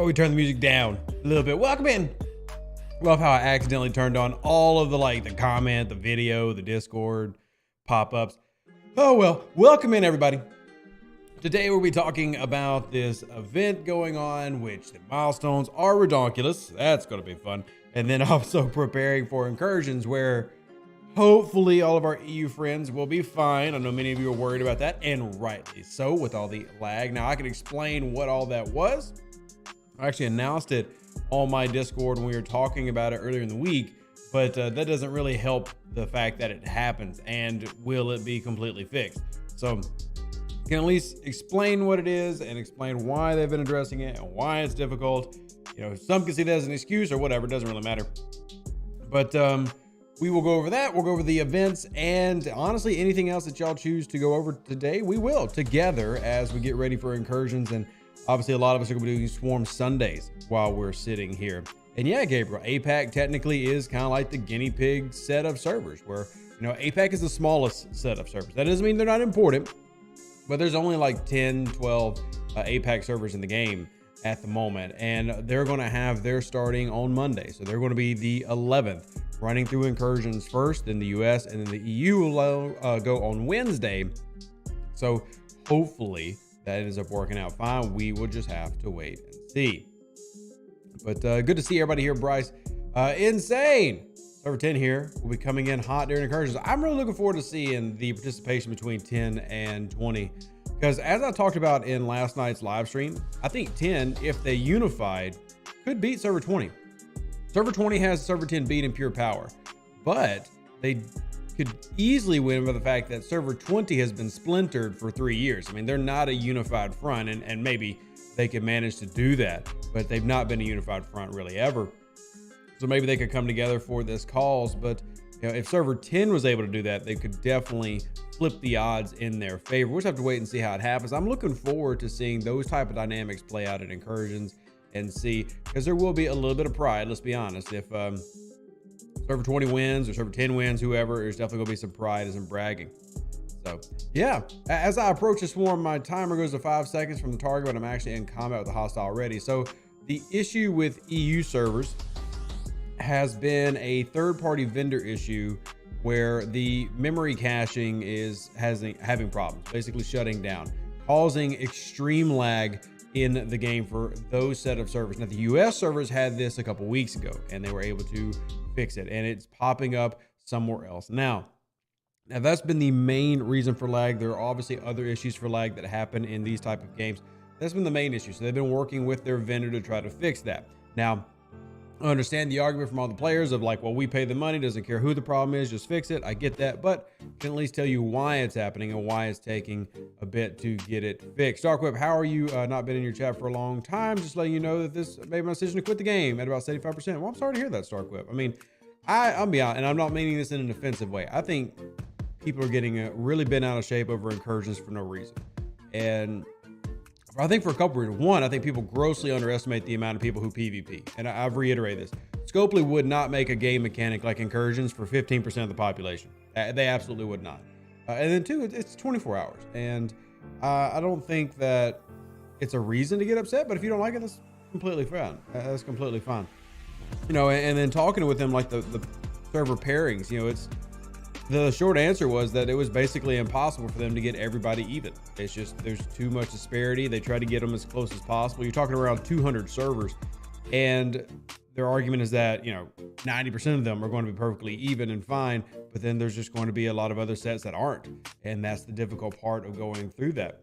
about we turn the music down a little bit? Welcome in. Love how I accidentally turned on all of the the comment, the video, the Discord pop-ups. Oh well, welcome in everybody. Today we'll be talking about this event going on, which the milestones are ridiculous. That's going to be fun. And then also preparing for Incursions, where hopefully all of our EU friends will be fine. I know many of you are worried about that, and rightly so with all the lag. Now I can explain what all that was. I actually announced it on my Discord when we were talking about it earlier in the week, but that doesn't really help the fact that it happens. And will it be completely fixed? So can at least explain what it is and explain why they've been addressing it and why it's difficult. You know, some can see that as an excuse or whatever, it doesn't really matter. But we will go over that. We'll go over the events, and honestly, anything else that y'all choose to go over today, we will together as we get ready for Incursions. And obviously a lot of us are gonna be doing Swarm Sundays while we're sitting here. And yeah, Gabriel, APAC technically is kind of like the guinea pig set of servers, where, you know, APAC is the smallest set of servers. That doesn't mean they're not important, but there's only like 10, 12 APAC servers in the game at the moment. And they're going to have their starting on Monday. So they're going to be the 11th, running through Incursions first in the US, and then the EU will go on Wednesday. So hopefully that ends up working out fine. We will just have to wait and see. But good to see everybody here, Bryce. Insane. Server 10 here will be coming in hot during Incursions. I'm really looking forward to seeing the participation between 10 and 20, because as I talked about in last night's live stream, I think 10, if they unified, could beat server 20. Server 20 has server 10 beat in pure power, but they could easily win by the fact that server 20 has been splintered for 3 years. I mean, they're not a unified front, and maybe they could manage to do that, but they've not been a unified front really ever. So maybe they could come together for this cause. But you know, if server 10 was able to do that, they could definitely flip the odds in their favor. We'll just have to wait and see how it happens. I'm looking forward to seeing those type of dynamics play out in Incursions and see, because there will be a little bit of pride, let's be honest. If server 20 wins or server 10 wins, whoever, there's definitely gonna be some pride and some bragging. So yeah, as I approach the swarm, my timer goes to 5 seconds from the target, but I'm actually in combat with the hostile already. So the issue with EU servers has been a third-party vendor issue where the memory caching is having problems, basically shutting down, causing extreme lag in the game for those set of servers. Now the US servers had this a couple weeks ago, and they were able to fix it, and it's popping up somewhere else now. That's been the main reason for lag. There are obviously other issues for lag that happen in these type of games. That's been the main issue. So they've been working with their vendor to try to fix that. Now, I understand the argument from all the players of like, well, we pay the money, doesn't care who the problem is, just fix it. I get that, but I can at least tell you why it's happening and why it's taking a bit to get it fixed. Darkweb, how are you? Not been in your chat for a long time. Just letting you know that this made my decision to quit the game at about 75%. Well, I'm sorry to hear that, Starkweb. I mean, I'll be honest, and I'm not meaning this in an offensive way. I think people are getting really bent out of shape over Incursions for no reason. And I think for a couple reasons. One, I think people grossly underestimate the amount of people who PvP. And I've reiterated this. Scopely would not make a game mechanic like Incursions for 15% of the population. They absolutely would not. And then two, it's 24 hours. And I don't think that it's a reason to get upset, but if you don't like it, that's completely fine. That's completely fine. You know, and then talking with them, like the server pairings, you know, the short answer was that it was basically impossible for them to get everybody even. It's just, there's too much disparity. They try to get them as close as possible. You're talking around 200 servers, and their argument is that, you know, 90% of them are going to be perfectly even and fine, but then there's just going to be a lot of other sets that aren't. And that's the difficult part of going through that.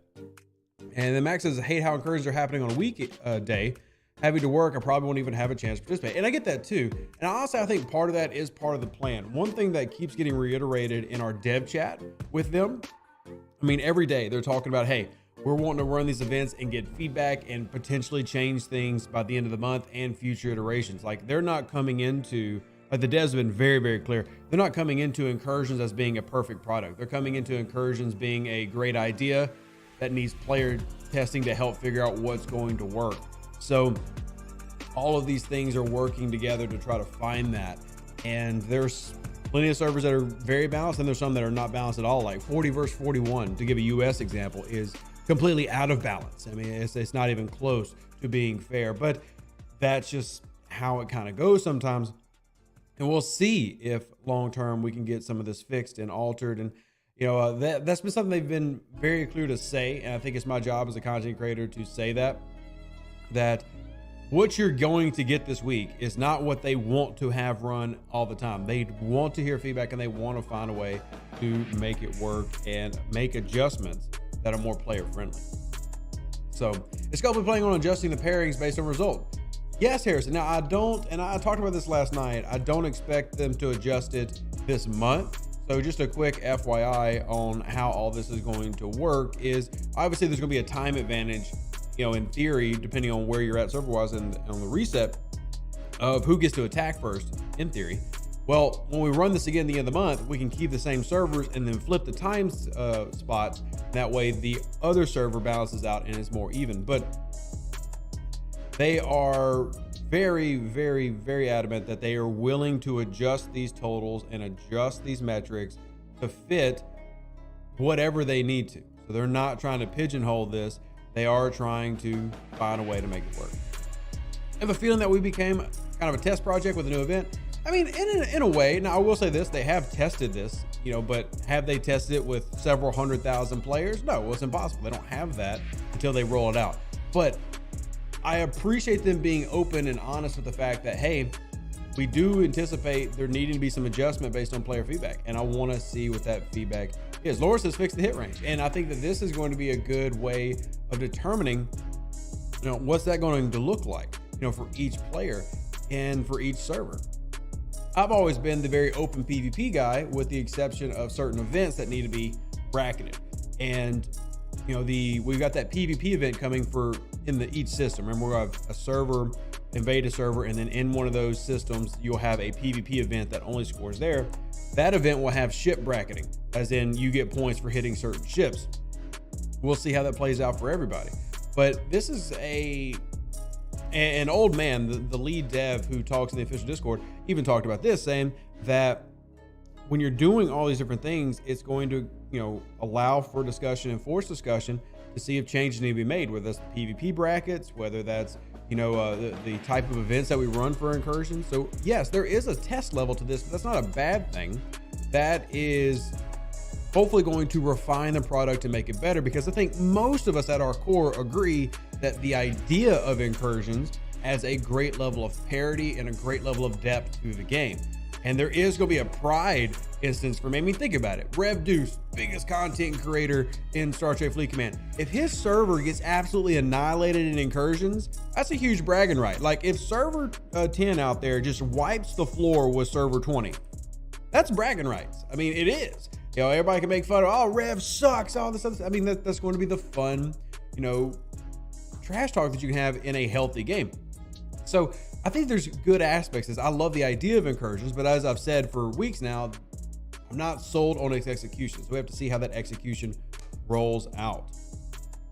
And then Max says, I hate how Incursions are happening on a weekday. Having to work, I probably won't even have a chance to participate. And I get that too. And honestly, I think part of that is part of the plan. One thing that keeps getting reiterated in our dev chat with them, I mean, every day they're talking about, hey, we're wanting to run these events and get feedback and potentially change things by the end of the month and future iterations. Like, they're not coming into, like, the devs have been very, very clear. They're not coming into Incursions as being a perfect product. They're coming into Incursions being a great idea that needs player testing to help figure out what's going to work. So all of these things are working together to try to find that. And there's plenty of servers that are very balanced, and there's some that are not balanced at all. Like 40 versus 41, to give a US example, is completely out of balance. I mean, it's not even close to being fair, but that's just how it kind of goes sometimes. And we'll see if long-term we can get some of this fixed and altered. And, that's been something they've been very clear to say. And I think it's my job as a content creator to say that what you're going to get this week is not what they want to have run all the time. They want to hear feedback and they want to find a way to make it work and make adjustments that are more player friendly. So it's going to be playing on adjusting the pairings based on result. Yes, Harrison. Now I talked about this last night. I don't expect them to adjust it this month. So just a quick FYI on how all this is going to work is obviously there's going to be a time advantage, in theory, depending on where you're at server-wise and on the reset of who gets to attack first, in theory. Well, when we run this again at the end of the month, we can keep the same servers and then flip the time spots. That way the other server balances out and it's more even. But they are very, very, very adamant that they are willing to adjust these totals and adjust these metrics to fit whatever they need to. So they're not trying to pigeonhole this. They are trying to find a way to make it work. I have a feeling that we became kind of a test project with a new event. I mean, in a way. Now I will say this, they have tested this, but have they tested it with several 100,000 players? No, it's impossible. They don't have that until they roll it out. But I appreciate them being open and honest with the fact that, hey, we do anticipate there needing to be some adjustment based on player feedback. And I want to see what that feedback is. Laura says fix the hit range. And I think that this is going to be a good way of determining, what's that going to look like, for each player and for each server. I've always been the very open PvP guy with the exception of certain events that need to be bracketed. And, we've got that PvP event coming in each system. Remember, we'll have a server, invade a server, and then in one of those systems, you'll have a PvP event that only scores there. That event will have ship bracketing, as in you get points for hitting certain ships. We'll see how that plays out for everybody. But this is an old man, the lead dev who talks in the official Discord, even talked about this, saying that when you're doing all these different things, it's going to, allow for discussion and force discussion to see if changes need to be made, whether that's PvP brackets, whether that's, the type of events that we run for Incursion. So yes, there is a test level to this, but that's not a bad thing. That is hopefully going to refine the product and make it better, because I think most of us at our core agree that the idea of Incursions adds a great level of parity and a great level of depth to the game. And there is going to be a pride instance for me. I mean, think about it. Rev Deuce, biggest content creator in Star Trek Fleet Command. If his server gets absolutely annihilated in Incursions, that's a huge bragging right. Like if server 10 out there just wipes the floor with server 20, that's bragging rights. I mean, it is. Everybody can make fun of, oh, Rev sucks, all this other stuff. I mean, that's going to be the fun, trash talk that you can have in a healthy game. So I think there's good aspects. I love the idea of Incursions, but as I've said for weeks now, I'm not sold on its execution. So we have to see how that execution rolls out.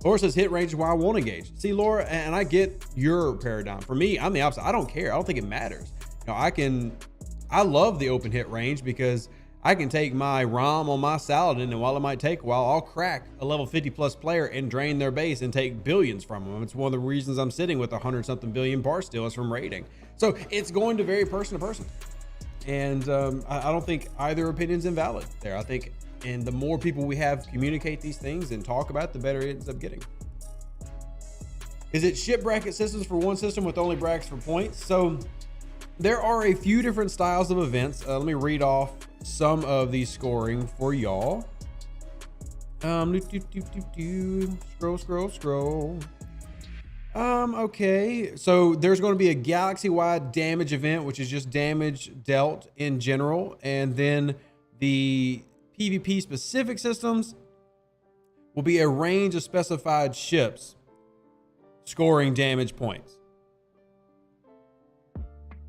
Laura says hit range is why I won't engage. See, Laura, and I get your paradigm. For me, I'm the opposite. I don't care. I don't think it matters. I love the open hit range because I can take my ROM on my Saladin, and while it might take a while, I'll crack a level 50 plus player and drain their base and take billions from them. It's one of the reasons I'm sitting with 100-something billion bar steals from raiding. So it's going to vary person to person. And I don't think either opinion's invalid there. I think, and the more people we have communicate these things and talk about it, the better it ends up getting. Is it ship bracket systems for one system with only brackets for points? So there are a few different styles of events. Let me read off some of the scoring for y'all. Scroll. Okay, so there's going to be a galaxy-wide damage event, which is just damage dealt in general, and then the PvP specific systems will be a range of specified ships scoring damage points.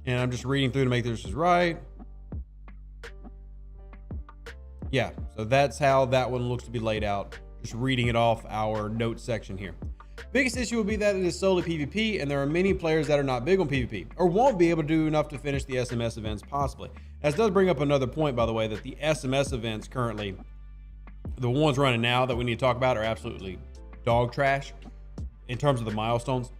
And I'm just reading through to make this is right. Yeah, so that's how that one looks to be laid out. Just reading it off our notes section here. Biggest issue will be that it is solely PvP, and there are many players that are not big on PvP or won't be able to do enough to finish the SMS events possibly. That does bring up another point, by the way, that the SMS events currently, the ones running now that we need to talk about, are absolutely dog trash in terms of the milestones.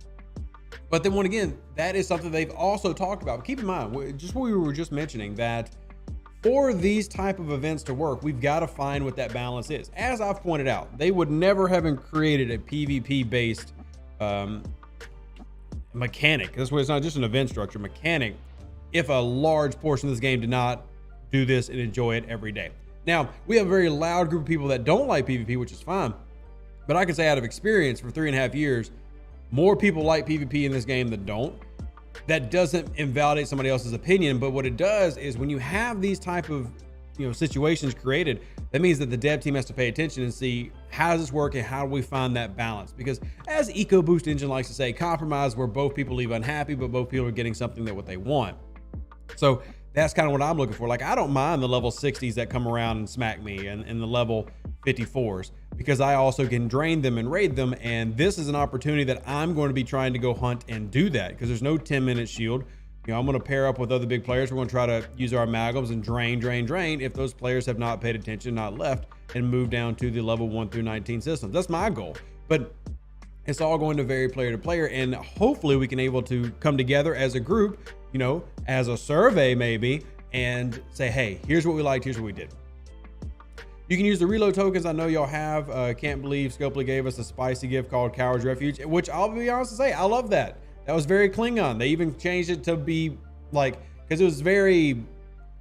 But then, once again, that is something they've also talked about. Keep in mind, just what we were just mentioning, that for these type of events to work, we've got to find what that balance is. As I've pointed out, they would never have created a PvP based mechanic. That's why it's not just an event structure mechanic, if a large portion of this game did not do this and enjoy it every day. Now, we have a very loud group of people that don't like PvP, which is fine. But I can say out of experience, for 3.5 years, more people like PvP in this game than don't. That doesn't invalidate somebody else's opinion, but what it does is when you have these type of situations created, that means that the dev team has to pay attention and see, how does this work and how do we find that balance? Because as EcoBoost Engine likes to say, compromise where both people leave unhappy, but both people are getting something that what they want. So that's kind of what I'm looking for. Like, I don't mind the level 60s that come around and smack me and the level 54s, because I also can drain them and raid them. And this is an opportunity that I'm going to be trying to go hunt and do that, because there's no 10-minute shield. I'm going to pair up with other big players. We're going to try to use our amalgams and drain if those players have not paid attention, not left, and move down to the level 1 through 19 systems. That's my goal. But it's all going to vary player to player, and hopefully we can able to come together as a group, as a survey maybe, and say, hey, here's what we liked, here's what we did. You can use the reload tokens. I know y'all have. Can't believe Scopely gave us a spicy gift called Coward's Refuge, which I'll be honest to say, I love that. That was very Klingon. They even changed it to be like, because it was very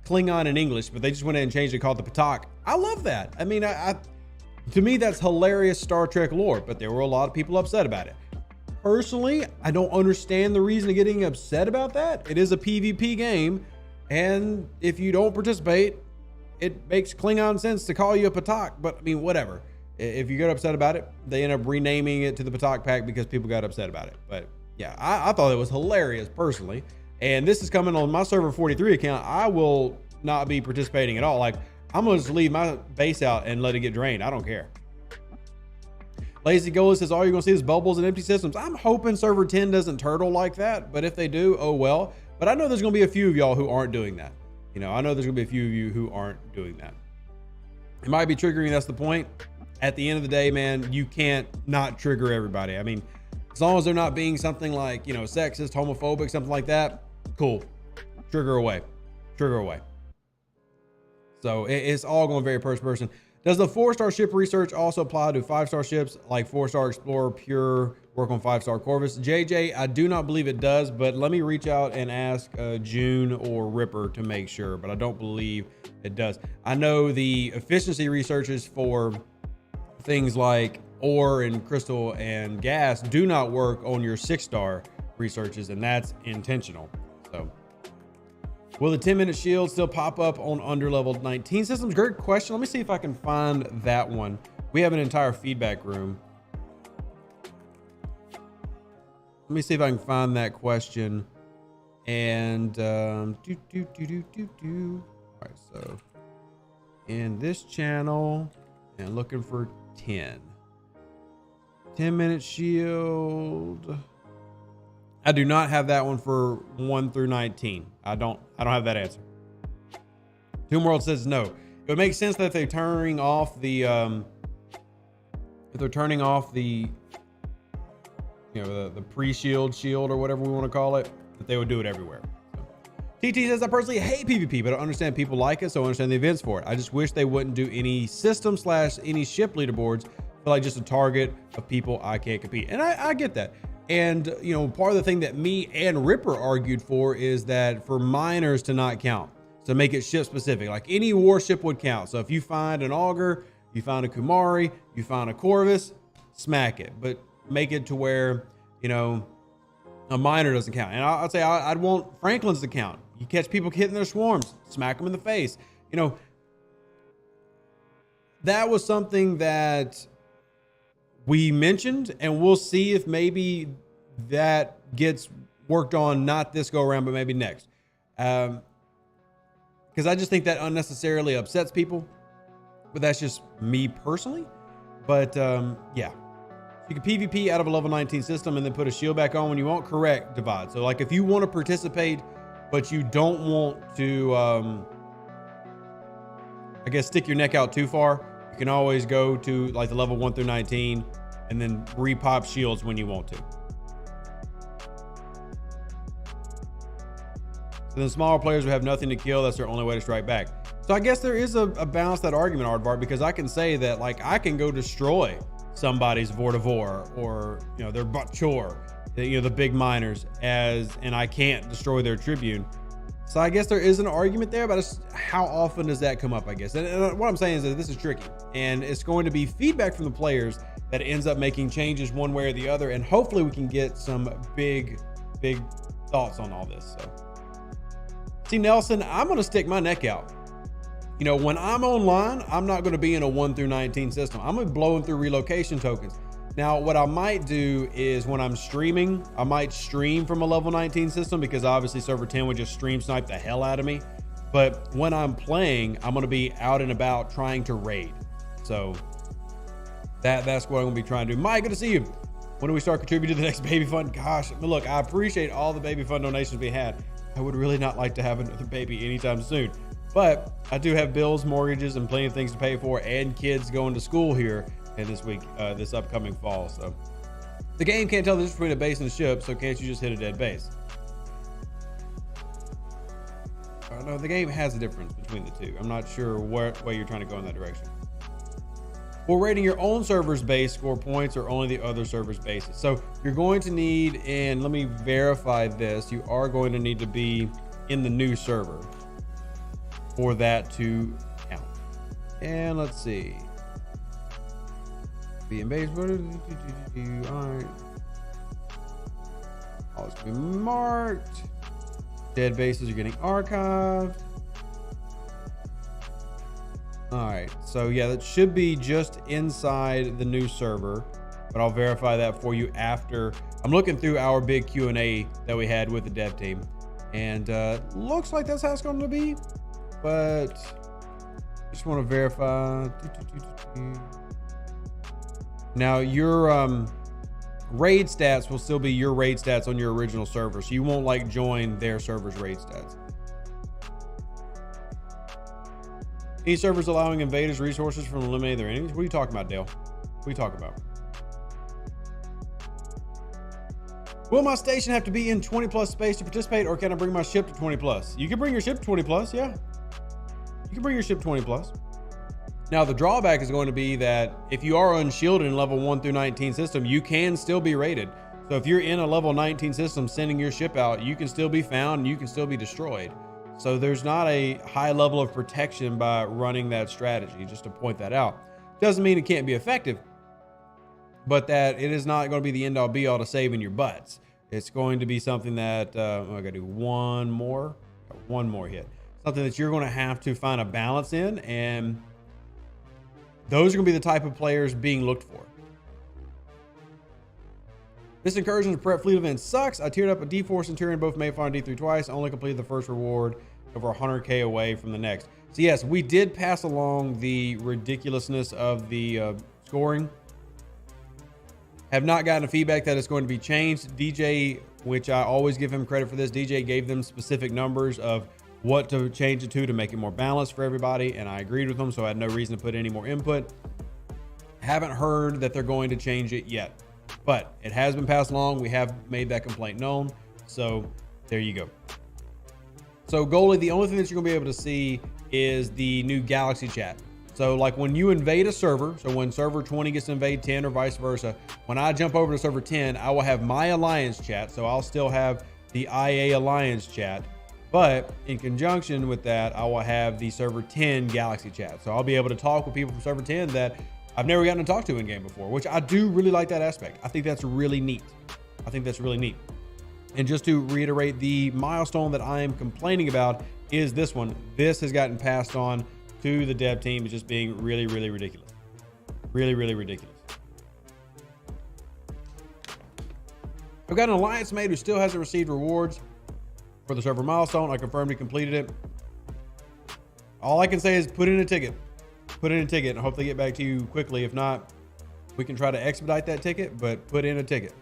Klingon in English, but they just went in and changed it, called the Patak. I love that. I mean, to me, that's hilarious Star Trek lore, but there were a lot of people upset about it. Personally, I don't understand the reason of getting upset about that. It is a PvP game, and if you don't participate, it makes Klingon sense to call you a Patak, but I mean, whatever. If you get upset about it, they end up renaming it to the Patak Pack because people got upset about it. But yeah, I thought it was hilarious personally. And this is coming on my server 43 account. I will not be participating at all. Like, I'm going to just leave my base out and let it get drained. I don't care. Lazy Gola says, all you're going to see is bubbles and empty systems. I'm hoping server 10 doesn't turtle like that, but if they do, oh well. But I know there's going to be a few of y'all who aren't doing that. I know there's going to be a few of you who aren't doing that. It might be triggering. That's the point. At the end of the day, man, you can't not trigger everybody. I mean, as long as they're not being something like, sexist, homophobic, something like that, cool. Trigger away. Trigger away. So it's all going to vary per person. Does the 4-star ship research also apply to 5-star ships like 4-star Explorer, Pure, work on 5-star Corvus? JJ, I do not believe it does, but let me reach out and ask June or Ripper to make sure, but I don't believe it does. I know the efficiency researches for things like ore and crystal and gas do not work on your 6-star researches, and that's intentional. So will the 10-minute shield still pop up on under level 19 systems? Great question. Let me see if I can find that one. We have an entire feedback room. Let me see if I can find that question. And all right, so in this channel, and looking for 10-minute shield. I do not have that one for 1 through 19. I don't have that answer. Tomb World says no. It would make sense that if they're turning off the the pre-shield shield or whatever we want to call it, that they would do it everywhere. So. TT says, I personally hate PvP, but I understand people like it, so I understand the events for it. I just wish they wouldn't do any system / any ship leaderboards for like just a target of people I can't compete. And I get that. And, part of the thing that me and Ripper argued for is that for miners to not count, to make it ship specific, like any warship would count. So if you find an Augur, you find a Kumari, you find a Corvus, smack it, but make it to where, a miner doesn't count. And I'd say I'd want Franklin's to count. You catch people hitting their swarms, smack them in the face. That was something that we mentioned, and we'll see if maybe that gets worked on, not this go around, but maybe next. Because I just think that unnecessarily upsets people, but that's just me personally. But yeah, you can PvP out of a level 19 system and then put a shield back on when you want. Correct, Divide. So like if you want to participate, but you don't want to, I guess, stick your neck out too far, you can always go to like the level 1 through 19 and then repop shields when you want to. So then smaller players who have nothing to kill, that's their only way to strike back. So I guess there is a balance to that argument, Aardvark, because I can say that, like, I can go destroy somebody's Vortivore or, you know, their Butchor, you know, the big miners, and I can't destroy their Tribune. So I guess there is an argument there, but it's how often does that come up, I guess. And what I'm saying is that this is tricky, and it's going to be feedback from the players that ends up making changes one way or the other. And hopefully we can get some big thoughts on all this. So see, Nelson, I'm going to stick my neck out. You know, when I'm online, I'm not going to be in a 1 through 19 system. I'm going to be blowing through relocation tokens. Now, what I might do is when I'm streaming, I might stream from a level 19 system, because obviously server 10 would just stream snipe the hell out of me. But when I'm playing, I'm going to be out and about trying to raid. So that's what I'm going to be trying to do. Mike, good to see you. When do we start contributing to the next baby fund? Gosh, look, I appreciate all the baby fund donations we had. I would really not like to have another baby anytime soon. But I do have bills, mortgages, and plenty of things to pay for, and kids going to school here in this upcoming fall. So the game can't tell the difference between a base and a ship, so can't you just hit a dead base? No, the game has a difference between the two. I'm not sure what way you're trying to go in that direction. Will rating your own server's base score points, or only the other server's bases? So you're going to need, and let me verify this, you are going to need to be in the new server for that to count. And let's see. Be in base. All right. All this can be marked. Dead bases are getting archived. All right. So yeah, that should be just inside the new server, but I'll verify that for you after. I'm looking through our big Q&A that we had with the dev team, and looks like that's how it's going to be. But just want to verify. Now your raid stats will still be your raid stats on your original server, so you won't like join their server's raid stats. Any servers allowing invaders resources from eliminating their enemies? What are you talking about, Dale? What are you talking about? Will my station have to be in 20 plus space to participate, or can I bring my ship to 20 plus? You can bring your ship to 20 plus, yeah. You can bring your ship 20 plus. Now, the drawback is going to be that if you are unshielded in level 1 through 19 system, you can still be raided. So if you're in a level 19 system sending your ship out, you can still be found and you can still be destroyed. So there's not a high level of protection by running that strategy, just to point that out. Doesn't mean it can't be effective, but that it is not going to be the end all be all to saving your butts. It's going to be something that, I gotta do one more hit. Something that you're going to have to find a balance in, and those are going to be the type of players being looked for. This Incursions prep fleet event sucks. I tiered up a D4 Centurion, both Mayfire and D3 twice. Only completed the first reward, over 100K away from the next. So yes, we did pass along the ridiculousness of the scoring. Have not gotten a feedback that it's going to be changed. DJ, which I always give him credit for this, DJ gave them specific numbers of what to change it to make it more balanced for everybody, and I agreed with them, so I had no reason to put any more input. Haven't heard that they're going to change it yet, but it has been passed along. We have made that complaint known, so there you go. So goalie, the only thing that you're gonna be able to see is the new Galaxy chat. So like when you invade a server, so when server 20 gets to invade 10 or vice versa, when I jump over to server 10, I will have my alliance chat. So I'll still have the IA alliance chat, but in conjunction with that, I will have the server 10 Galaxy chat. So I'll be able to talk with people from server 10 that I've never gotten to talk to in game before, which I do really like that aspect. I think that's really neat. I think that's really neat. And just to reiterate, the milestone that I am complaining about is this one. This has gotten passed on to the dev team. It's just being really, really ridiculous. Really, really ridiculous. I've got an alliance mate who still hasn't received rewards for the server milestone. I confirmed he completed it. All I can say is put in a ticket. Put in a ticket and hope they get back to you quickly. If not, we can try to expedite that ticket, but put in a ticket.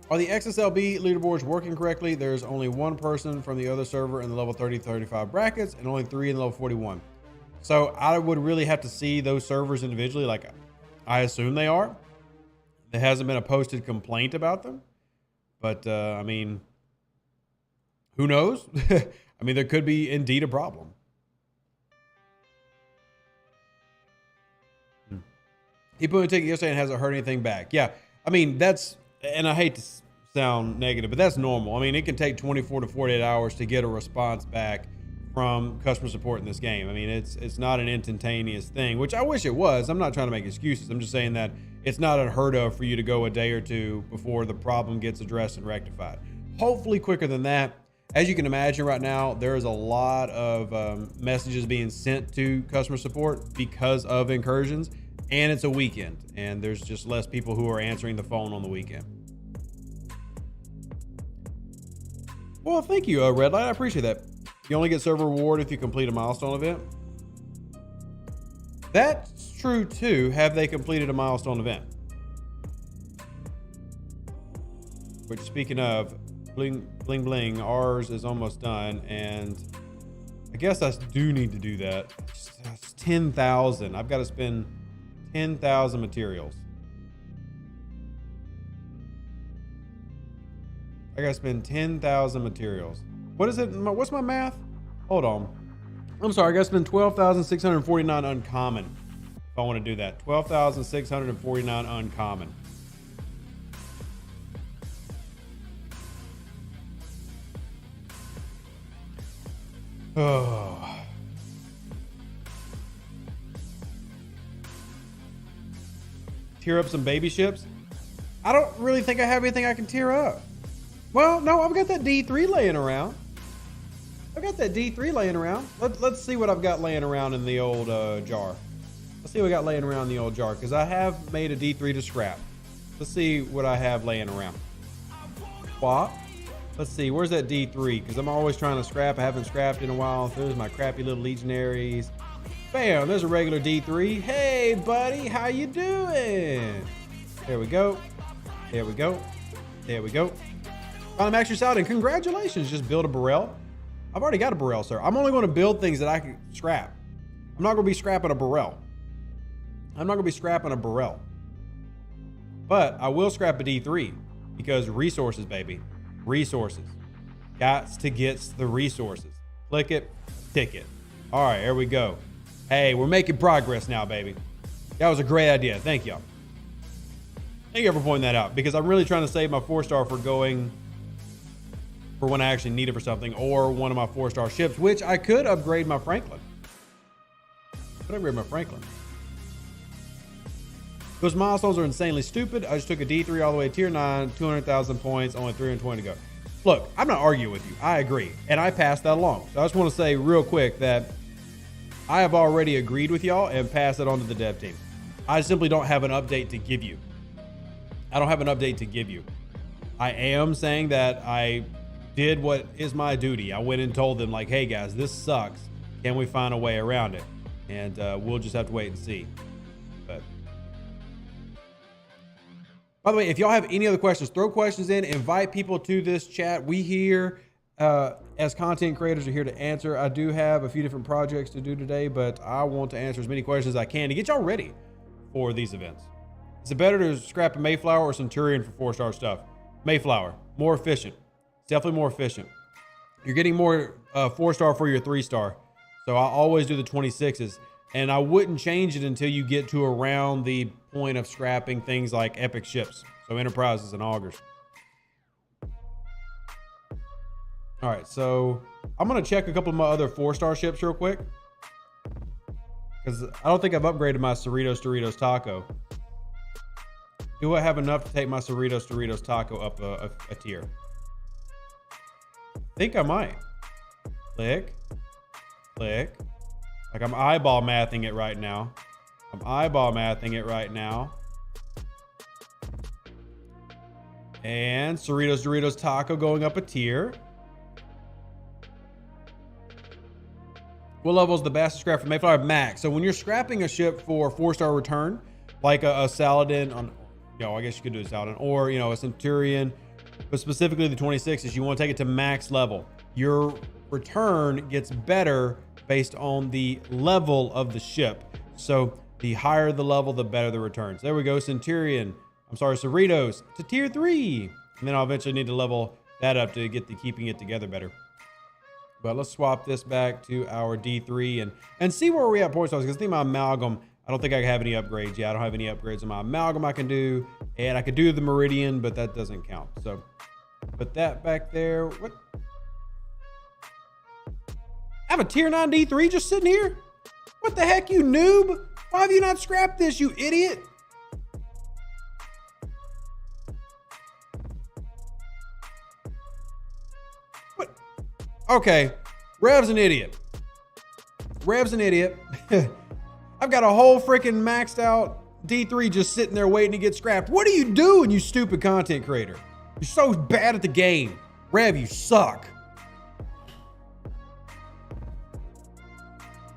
Are the XSLB leaderboards working correctly? There's only one person from the other server in the level 30-35 brackets and only 3 in level 41. So I would really have to see those servers individually. Like, I assume they are. There hasn't been a posted complaint about them, but I mean, who knows? I mean, there could be indeed a problem. He put in a ticket yesterday and hasn't heard anything back. Yeah, I mean, that's, and I hate to sound negative, but that's normal. I mean, it can take 24 to 48 hours to get a response back from customer support in this game. I mean, it's not an instantaneous thing, which I wish it was. I'm not trying to make excuses. I'm just saying that it's not unheard of for you to go a day or two before the problem gets addressed and rectified. Hopefully quicker than that. As you can imagine right now, there is a lot of messages being sent to customer support because of Incursions, and it's a weekend, and there's just less people who are answering the phone on the weekend. Well, thank you, Red Light. I appreciate that. You only get server reward if you complete a milestone event. That's true too. Have they completed a milestone event? Which, speaking of, bling bling, ours is almost done, and I guess I do need to do that. It's 10,000. I've got to spend 10,000 materials. I gotta spend 10,000 materials. What is it? What's my math? Hold on. I'm sorry. I gotta spend 12,649 uncommon if I want to do that. 12,649 uncommon. Oh. Tear up some baby ships. I don't really think I have anything I can tear up. Well, no, I've got that D3 laying around. Let's see what I've got laying around in the old jar. Let's see what I got laying around in the old jar, because I have made a D3 to scrap. Let's see what I have laying around. What? Let's see, where's that D3? Because I'm always trying to scrap. I haven't scrapped in a while. There's my crappy little legionaries. Bam, there's a regular D3. Hey, buddy, how you doing? There we go. There we go. There we go. Finally maxed yours out, and congratulations, just build a barrel. I've already got a barrel, sir. I'm only going to build things that I can scrap. I'm not going to be scrapping a barrel. But I will scrap a D3 because resources, baby. Resources. Got to get the resources. Click it, tick it. All right, here we go. Hey, we're making progress now, baby. That was a great idea. Thank y'all. Thank you for pointing that out, because I'm really trying to save my 4-star for going for when I actually need it for something, or one of my 4-star ships, which I could upgrade my Franklin. Those milestones are insanely stupid. I just took a D3 all the way to tier 9, 200,000 points, only 320 to go. Look, I'm not arguing with you. I agree. And I passed that along. So I just want to say real quick that I have already agreed with y'all and passed it on to the dev team. I simply don't have an update to give you. I am saying that I did what is my duty. I went and told them, like, hey guys, this sucks. Can we find a way around it? And we'll just have to wait and see. But by the way, if y'all have any other questions, throw questions in, invite people to this chat. We here as content creators are here to answer. I do have a few different projects to do today, but I want to answer as many questions as I can to get y'all ready for these events. Is it better to scrap a Mayflower or Centurion for 4-star stuff? Mayflower, more efficient. Definitely more efficient. You're getting more 4-star for your 3-star. So I always do the 26s, and I wouldn't change it until you get to around the point of scrapping things like epic ships. So Enterprises and Augurs. All right, so I'm gonna check a couple of my other 4-star ships real quick, because I don't think I've upgraded my Doritos Taco. Do I have enough to take my Doritos Taco up a tier? I think I might. Click. Like, I'm eyeball mathing it right now. And Doritos Taco going up a tier. What level is the bastard scrap for Mayflower? Max. So when you're scrapping a ship for 4-star return, like a Saladin on, I guess you could do a Saladin, or a Centurion, but specifically the 26s, you want to take it to max level. Your return gets better based on the level of the ship. So The higher the level, the better the returns. There we go, Centurion. I'm sorry, Cerritos to tier 3. And then I'll eventually need to level that up to get the keeping it together better. But let's swap this back to our D3 and see where we're at points-wise. Because I think my Amalgam, I don't think I have any upgrades. Yeah, I don't have any upgrades on my Amalgam I can do. And I could do the Meridian, but that doesn't count. So put that back there. What? I have a tier 9 D3 just sitting here? What the heck, you noob? Why have you not scrapped this, you idiot? What? Okay, Rev's an idiot. Rev's an idiot. I've got a whole freaking maxed out D3 just sitting there waiting to get scrapped. What are you doing, you stupid content creator? You're so bad at the game. Rev, you suck.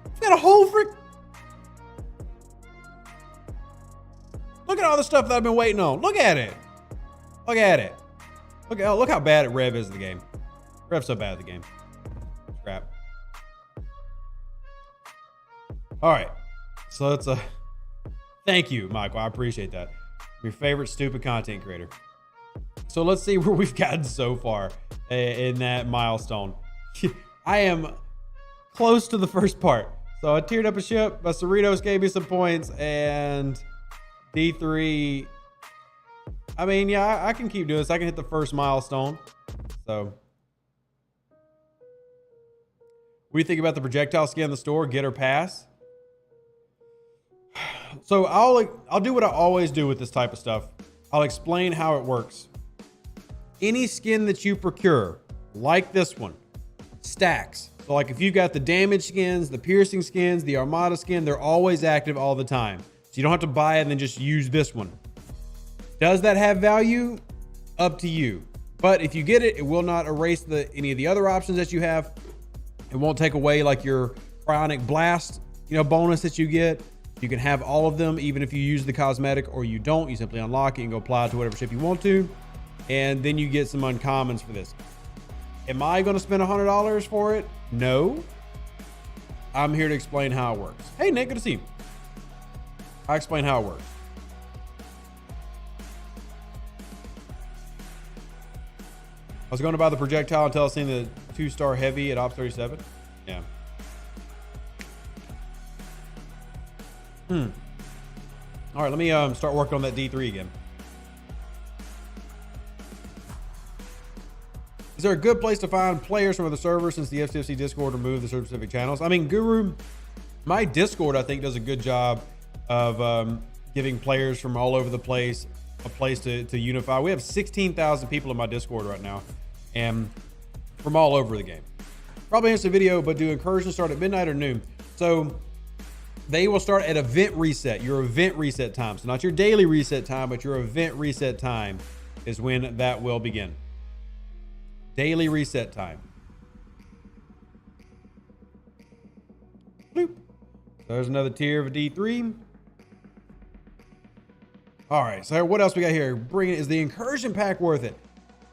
I've got a whole Look at all the stuff that I've been waiting on. Look at it. Look at it. Look how bad Rev is at the game. Rev's so bad at the game. Scrap. All right. So that's a thank you, Michael. I appreciate that. Your favorite stupid content creator. So let's see where we've gotten so far in that milestone. I am close to the first part. So I tiered up a ship. My Cerritos gave me some points, and D3. I mean, yeah, I can keep doing this. I can hit the first milestone. So what do you think about the projectile scan in the store? Get or pass? So I'll do what I always do with this type of stuff. I'll explain how it works. Any skin that you procure, like this one, stacks. So like if you've got the damage skins, the piercing skins, the armada skin, they're always active all the time. So you don't have to buy it and then just use this one. Does that have value? Up to you. But if you get it, it will not erase any of the other options that you have. It won't take away like your cryonic blast, bonus that you get. You can have all of them, even if you use the cosmetic or you don't. You simply unlock it and go apply it to whatever ship you want to. And then you get some uncommons for this. Am I going to spend $100 for it? No. I'm here to explain how it works. Hey, Nick, good to see you. I'll explain how it works. I was going to buy the projectile until I seen the 2-star heavy at Ops 37. Yeah. All right, let me start working on that D3 again. Is there a good place to find players from other servers since the STFC Discord removed the specific channels? I mean, Guru, my Discord, I think, does a good job of giving players from all over the place a place to unify. We have 16,000 people in my Discord right now, and from all over the game. Probably answer the video, but do incursions start at midnight or noon? So they will start at event reset, your event reset time. So not your daily reset time, but your event reset time is when that will begin. Daily reset time. Bloop. There's another tier of a D3. All right, so what else we got here? Is the incursion pack worth it?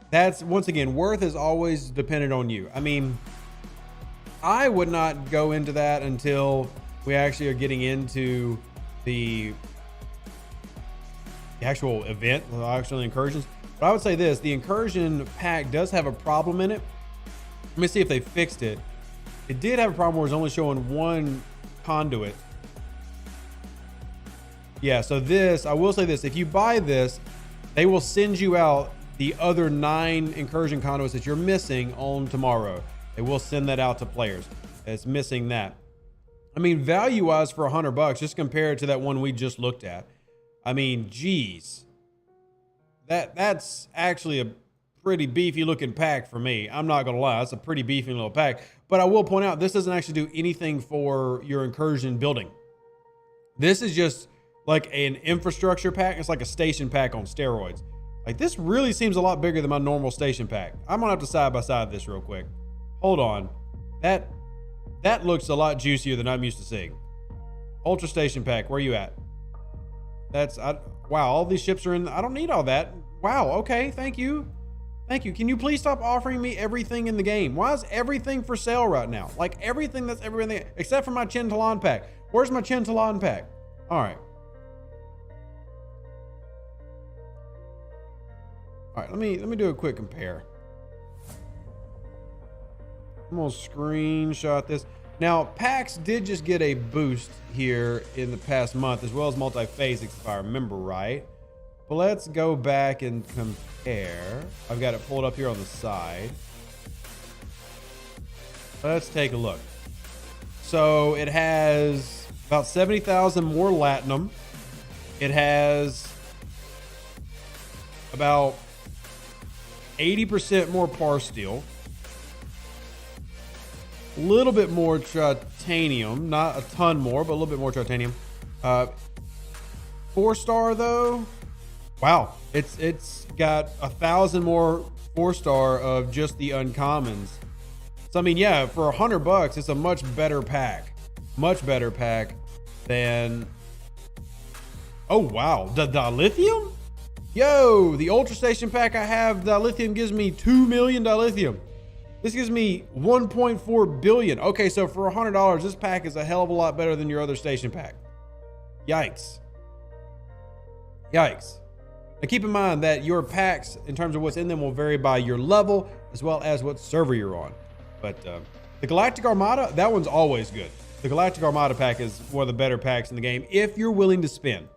That's, once again, worth is always dependent on you. I mean, I would not go into that until we actually are getting into the actual event, the actual incursions. But I would say this, the incursion pack does have a problem in it. Let me see if they fixed it. It did have a problem where it's only showing one conduit. Yeah, so this, I will say this, if you buy this, they will send you out the other 9 incursion conduits that you're missing on tomorrow. They will send that out to players. It's missing that. I mean, value-wise for $100, just compare it to that one we just looked at. I mean, geez. That's actually a pretty beefy looking pack for me. I'm not gonna lie, that's a pretty beefy little pack. But I will point out, this doesn't actually do anything for your incursion building. This is just like an infrastructure pack. It's like a station pack on steroids. Like, this really seems a lot bigger than my normal station pack. I'm gonna have to side by side this real quick. Hold on. That looks a lot juicier than I'm used to seeing. Ultra station pack, where you at? Wow, all these ships are in. I don't need all that. Wow, okay, thank you. Thank you. Can you please stop offering me everything in the game? Why is everything for sale right now? Like everything that's everything, except for my Chin Talon pack. Where's my Chin Talon pack? All right. All right, let me do a quick compare. I'm gonna screenshot this. Now, packs did just get a boost here in the past month, as well as multi-phasics, if I remember right. But let's go back and compare. I've got it pulled up here on the side. Let's take a look. So it has about 70,000 more Latinum. It has about 80% more par steel. A little bit more titanium, not a ton more, but a little bit more titanium. 4-star though, wow, it's got 1,000 more 4-star of just the uncommons. So I mean, yeah, for $100, it's a much better pack than. Oh wow, the dilithium. Yo, the Ultra Station pack I have, dilithium gives me 2 million dilithium. This gives me 1.4 billion. Okay, so for $100, this pack is a hell of a lot better than your other station pack. Yikes. Yikes. Now keep in mind that your packs, in terms of what's in them, will vary by your level as well as what server you're on. But the Galactic Armada, that one's always good. The Galactic Armada pack is one of the better packs in the game if you're willing to spend.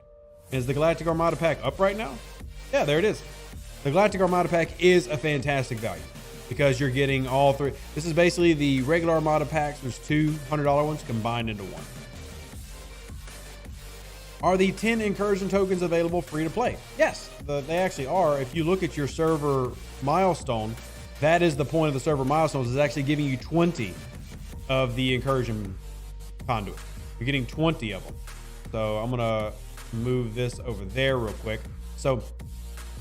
Is the Galactic Armada pack up right now? Yeah, there it is. The Galactic Armada pack is a fantastic value because you're getting all three. This is basically the regular Armada packs. There's two $100 ones combined into one. Are the 10 Incursion tokens available free to play? Yes, they actually are. If you look at your server milestone, that is the point of the server milestones, is actually giving you 20 of the Incursion conduit. You're getting 20 of them. So I'm gonna move this over there real quick. So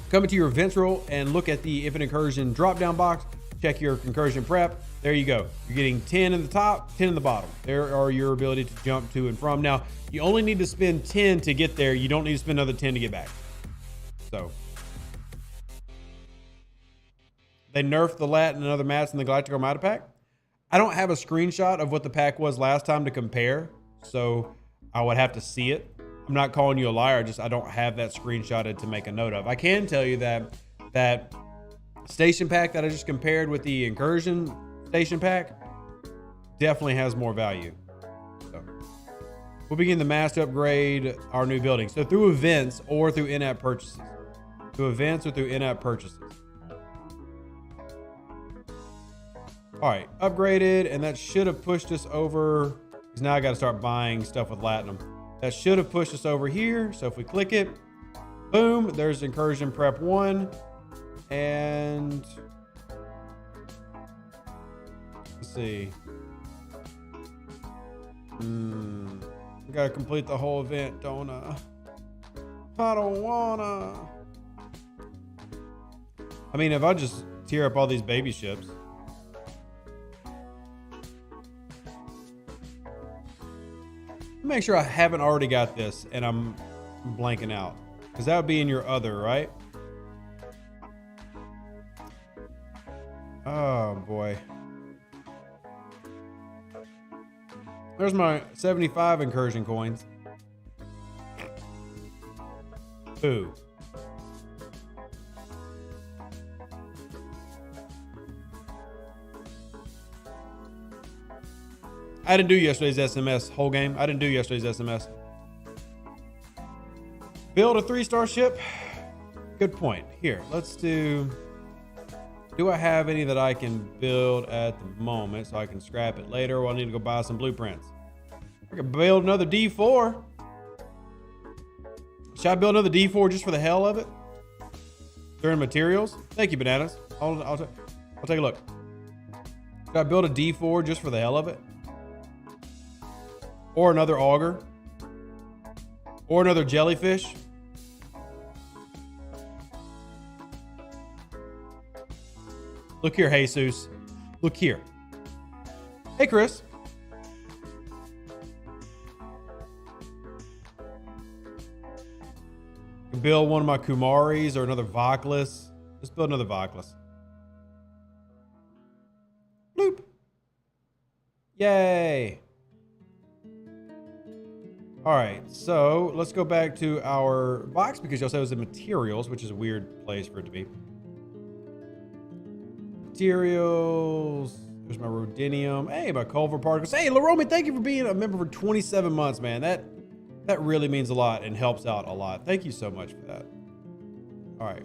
come into your events roll and look at the if an Incursion drop down box, check your Incursion prep. There you go. You're getting 10 in the top, 10 in the bottom. There are your ability to jump to and from. Now, you only need to spend 10 to get there. You don't need to spend another 10 to get back. So they nerfed the lat and other mats in the Galactic Armada pack. I don't have a screenshot of what the pack was last time to compare, so I would have to see it. I'm not calling you a liar, I don't have that screenshotted to make a note of. I can tell you that that station pack that I just compared with the Incursion station pack definitely has more value. So we'll begin the mass to upgrade our new building. So through events or through in-app purchases. Through events or through in-app purchases. All right, upgraded, and that should have pushed us over, because now I got to start buying stuff with Latinum. That should have pushed us over here. So if we click it, boom, there's Incursion Prep 1. And let's see. I gotta complete the whole event, don't I? I don't wanna. I mean, if I just tear up all these baby ships. Make sure I haven't already got this and I'm blanking out, because that would be in your other, right? Oh boy. There's my 75 Incursion coins. Ooh. I didn't do yesterday's SMS whole game. I didn't do yesterday's SMS. Build a 3-star ship. Good point. Here, let's do I have any that I can build at the moment so I can scrap it later, or I'll need to go buy some blueprints? I can build another D4. Should I build another D4 just for the hell of it? During materials? Thank you, Bananas. I'll take a look. Should I build a D4 just for the hell of it? Or another auger? Or another jellyfish? Look here, Jesus. Look here. Hey, Chris. Build one of my Kumaris or another Voclus. Just build another Voclus. Bloop. Yay. All right, so let's go back to our box because y'all said it was in materials, which is a weird place for it to be. Materials. There's my rhodinium. Hey, my culver particles. Hey, Laromi, thank you for being a member for 27 months, man. That really means a lot and helps out a lot. Thank you so much for that. All right.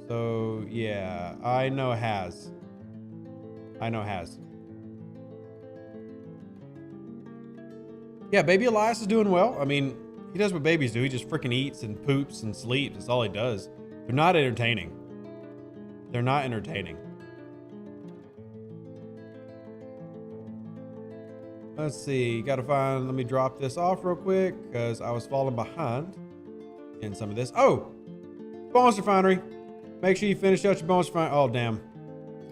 So yeah, I know has. Yeah, baby Elias is doing well. I mean, he does what babies do. He just freaking eats and poops and sleeps. That's all he does. They're not entertaining. They're not entertaining. Let's see. Got to find. Let me drop this off real quick because I was falling behind in some of this. Oh, bonus refinery. Make sure you finish out your bonus refinery. Oh, damn.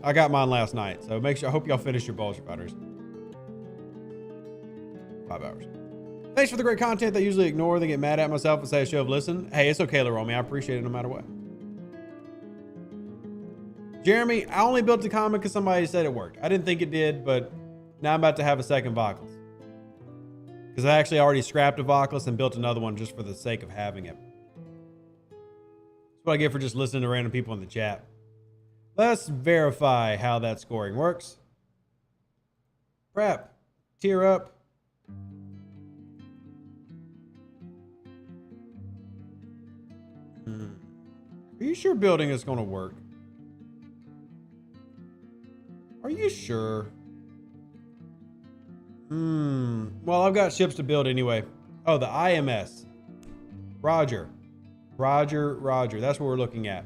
I got mine last night. So make sure. I hope y'all finish your bonus refineries. 5 hours. Thanks for the great content that I usually ignore, then get mad at myself and say I should have listened. Hey, it's okay, Laromi. I appreciate it no matter what. Jeremy, I only built the comic because somebody said it worked. I didn't think it did, but now I'm about to have a second Vocalus. Because I actually already scrapped a Vocalus and built another one just for the sake of having it. That's what I get for just listening to random people in the chat. Let's verify how that scoring works. Prep. Tier up. Are you sure building is going to work? Are you sure? Well, I've got ships to build anyway. Oh, the IMS. Roger. That's what we're looking at.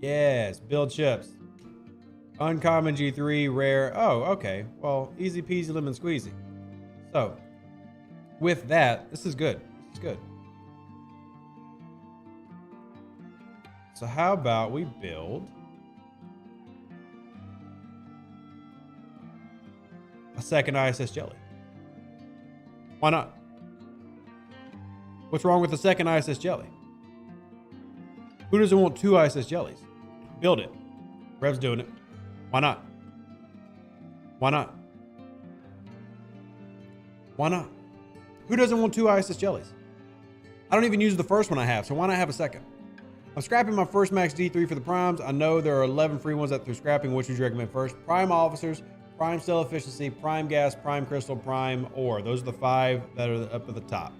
Yes, build ships. Uncommon G3, rare. Oh, okay. Well, easy peasy lemon squeezy. So, with that, this is good. This is good. So how about we build a second ISS jelly? Why not? What's wrong with the second ISS jelly? Who doesn't want 2 ISS jellies? Build it. Rev's doing it. Why not? Why not? Why not? Who doesn't want 2 ISS jellies? I don't even use the first one I have, so why not have a second? I'm scrapping my first max D3 for the primes. I know there are 11 free ones that through scrapping. Which would you recommend first? Prime officers, prime cell efficiency, prime gas, prime crystal, prime ore. Those are the 5 that are up at the top.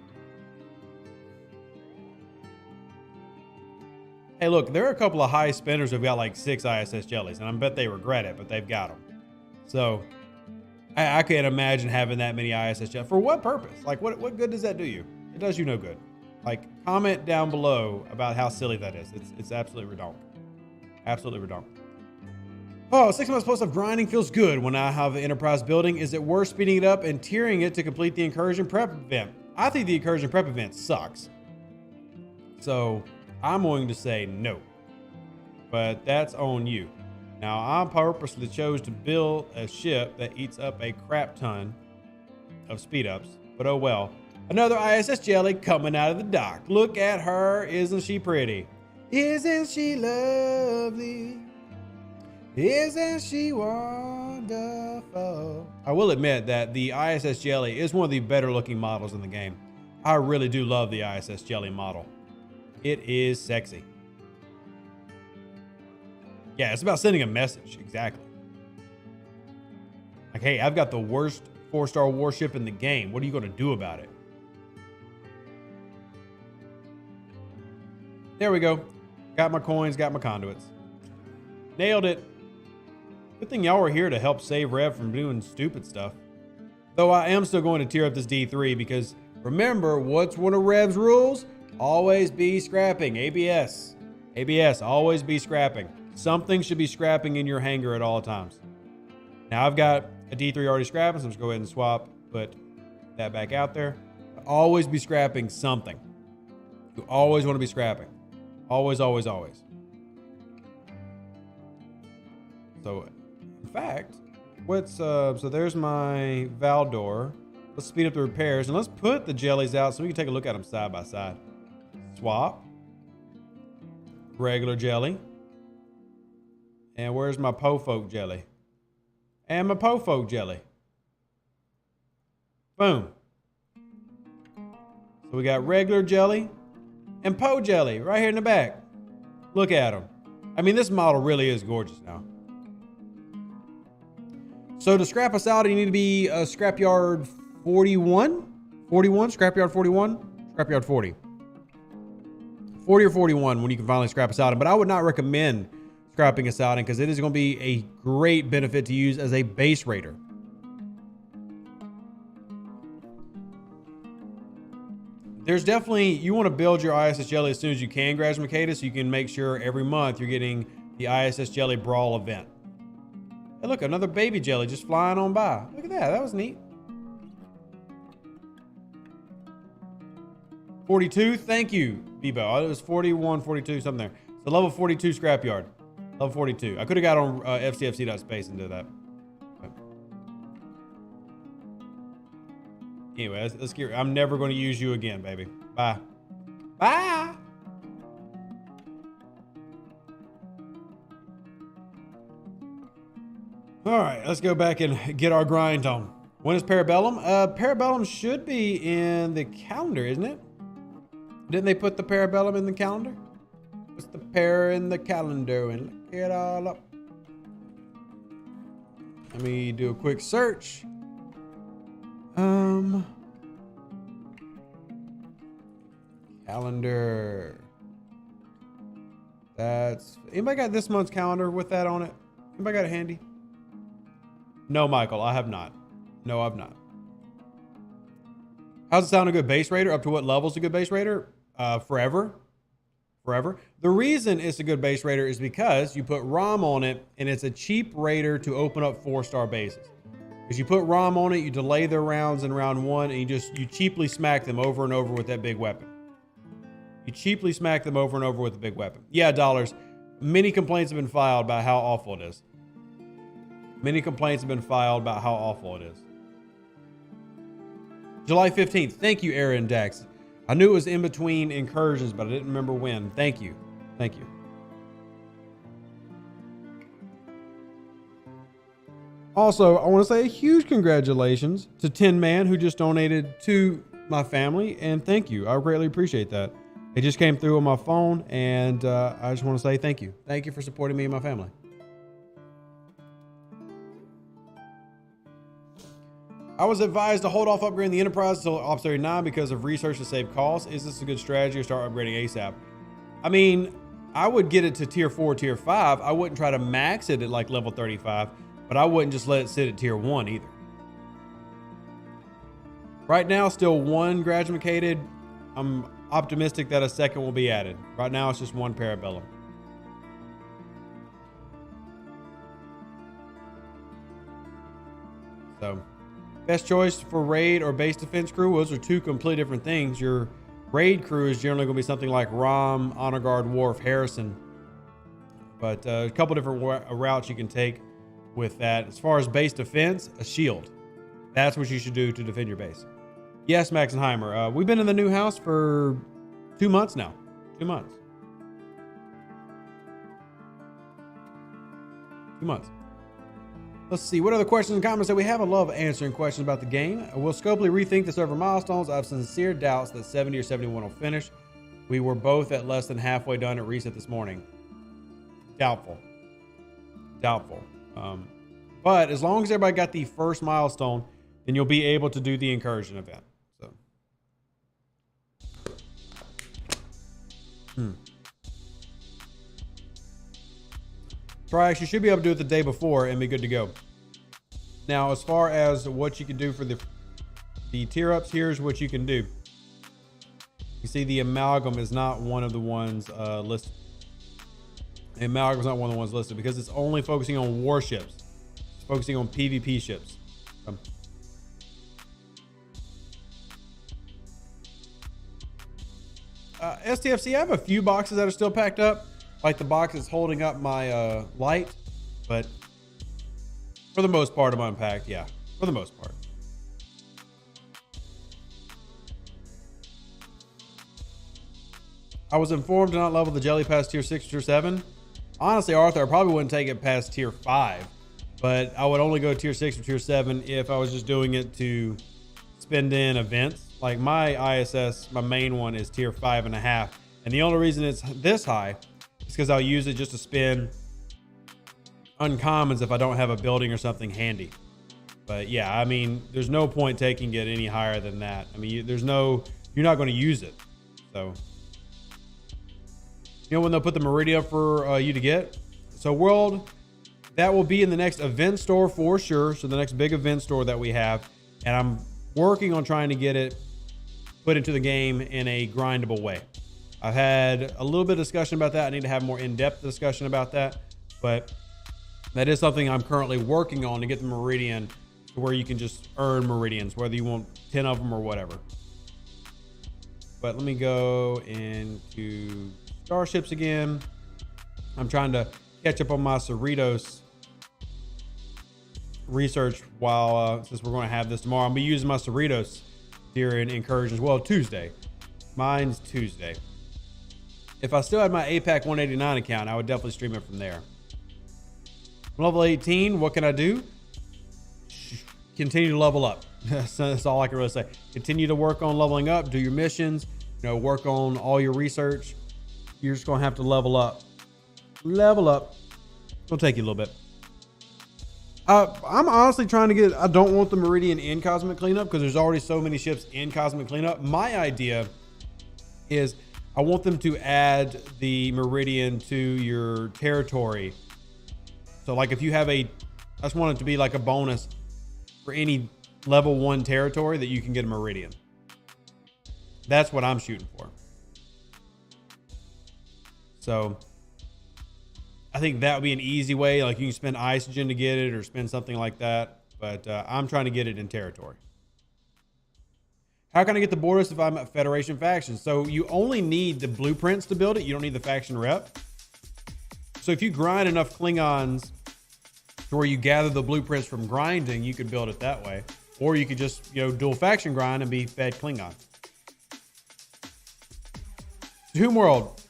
Hey, look, there are a couple of high spenders who've got like 6 ISS jellies, and I bet they regret it, but they've got them. So I can't imagine having that many ISS jellies. For what purpose? Like, what good does that do you? It does you no good. Like, comment down below about how silly that is. It's absolutely redonk. Absolutely redonk. Oh, 6 months plus of grinding feels good when I have an enterprise building. Is it worth speeding it up and tiering it to complete the Incursion prep event? I think the Incursion prep event sucks. So I'm going to say no. But that's on you. Now, I purposely chose to build a ship that eats up a crap ton of speed ups. But oh well. Another ISS jelly coming out of the dock. Look at her. Isn't she pretty? Isn't she lovely? Isn't she wonderful? I will admit that the ISS jelly is one of the better looking models in the game. I really do love the ISS jelly model. It is sexy. Yeah, it's about sending a message. Exactly. Like, hey, I've got the worst 4-star warship in the game. What are you going to do about it? There we go. Got my coins, got my conduits. Nailed it. Good thing y'all were here to help save Rev from doing stupid stuff. Though I am still going to tier up this D3 because remember, what's one of Rev's rules? Always be scrapping. ABS. ABS, always be scrapping. Something should be scrapping in your hangar at all times. Now I've got a D3 already scrapping, so I'm just go ahead and swap, put that back out there. Always be scrapping something. You always want to be scrapping. Always, always, always. So, in fact, so there's my Valdor. Let's speed up the repairs and let's put the jellies out so we can take a look at them side by side. Swap. Regular jelly. And where's my Pofolk jelly? And my Pofolk jelly. Boom. So we got regular jelly and Po jelly right here in the back. Look at them. I mean, this model really is gorgeous now. So to scrap us out, you need to be a scrapyard 41? 41? Scrapyard 41? Scrapyard 40. 40 or 41 when you can finally scrap us out. But I would not recommend scrapping us out because it is going to be a great benefit to use as a base raider. There's definitely, you want to build your ISS jelly as soon as you can, Grasmicata, so you can make sure every month you're getting the ISS jelly brawl event. Hey, look, another baby jelly just flying on by. Look at that. That was neat. 42. Thank you, Bebo. It was 41, 42, something there. So level 42 scrapyard. Level 42. I could have got on STFC.space and did that. But anyway, let's get. I'm never going to use you again, baby. Bye. Bye. All right, let's go back and get our grind on. When is Parabellum? Parabellum should be in the calendar, isn't it? Didn't they put the Parabellum in the calendar? What's the pair in the calendar? And look it all up. Let me do a quick search. Calendar. That's, anybody got this month's calendar with that on it? Anybody got it handy? No, Michael, I have not. No, I've not. How's it sound a good base raider? Up to what level is a good base raider? Forever. Forever. The reason it's a good base raider is because you put ROM on it and it's a cheap raider to open up 4-star bases. Because you put ROM on it, you delay their rounds in round 1 and you cheaply smack them over and over with that big weapon. You cheaply smack them over and over with a big weapon. Yeah, dollars. Many complaints have been filed about how awful it is. Many complaints have been filed about how awful it is. July 15th. Thank you, Aaron Dax. I knew it was in between incursions, but I didn't remember when. Thank you. Thank you. Also, I want to say a huge congratulations to Tin Man who just donated to my family, and thank you. I greatly appreciate that. It just came through on my phone, and I just want to say thank you. Thank you for supporting me and my family. I was advised to hold off upgrading the Enterprise until Ops 39 because of research to save costs. Is this a good strategy or start upgrading ASAP? I mean, I would get it to tier 4, tier 5. I wouldn't try to max it at like level 35, but I wouldn't just let it sit at tier 1 either. Right now, still 1 Grasmicata. I'm optimistic that a second will be added. Right now, it's just 1 Parabellum. So, best choice for raid or base defense crew, those are 2 completely different things. Your raid crew is generally going to be something like Rom, Honor Guard, Worf, Harrison. But a couple different routes you can take with that. As far as base defense, a shield. That's what you should do to defend your base. Yes, Maxenheimer. We've been in the new house for 2 months now. 2 months. 2 months. Let's see, what other questions and comments that we have? I love answering questions about the game. Will Scopely rethink the server milestones? I have sincere doubts that 70 or 71 will finish. We were both at less than halfway done at reset this morning. Doubtful. Doubtful. But as long as everybody got the first milestone, then you'll be able to do the incursion event. So. Triax, you should be able to do it the day before and be good to go. Now, as far as what you can do for the tier ups, here's what you can do. You see the amalgam is not one of the ones listed. The amalgam is not one of the ones listed because it's only focusing on warships. It's focusing on PvP ships. STFC, I have a few boxes that are still packed up. Like the box is holding up my light, but for the most part, I'm unpacked. Yeah, for the most part. I was informed to not level the jelly past tier 6 or tier 7. Honestly, Arthur, I probably wouldn't take it past tier 5, but I would only go tier 6 or tier 7 if I was just doing it to spend in events. Like my ISS, my main one is tier 5.5. And the only reason it's this high is because I'll use it just to spin uncommons if I don't have a building or something handy. But yeah, I mean, there's no point taking it any higher than that. I mean, you're not going to use it. So, you know when they'll put the Meridian for you to get? So World, that will be in the next event store for sure. So the next big event store that we have. And I'm working on trying to get it put into the game in a grindable way. I've had a little bit of discussion about that. I need to have more in-depth discussion about that. But that is something I'm currently working on to get the Meridian to where you can just earn Meridians, whether you want 10 of them or whatever. But let me go into Starships again. I'm trying to catch up on my Cerritos research while, since we're going to have this tomorrow. I'm going to be using my Cerritos here in Incursions. Well, Tuesday. Mine's Tuesday. If I still had my APAC 189 account, I would definitely stream it from there. Level 18, what can I do? Continue to level up. That's all I can really say. Continue to work on leveling up, do your missions, work on all your research. You're just going to have to level up. Level up. It'll take you a little bit. I'm honestly trying to get, I don't want the Meridian in Cosmic Cleanup because there's already so many ships in Cosmic Cleanup. My idea is I want them to add the Meridian to your territory. So like if you have I just want it to be like a bonus for any level 1 territory that you can get a Meridian. That's what I'm shooting for. So I think that would be an easy way. Like you can spend Isogen to get it or spend something like that. But I'm trying to get it in territory. How can I get the Boris if I'm at Federation faction? So you only need the blueprints to build it. You don't need the faction rep. So if you grind enough Klingons to where you gather the blueprints from grinding, you could build it that way. Or you could just, dual faction grind and be fed Klingon. Doom World.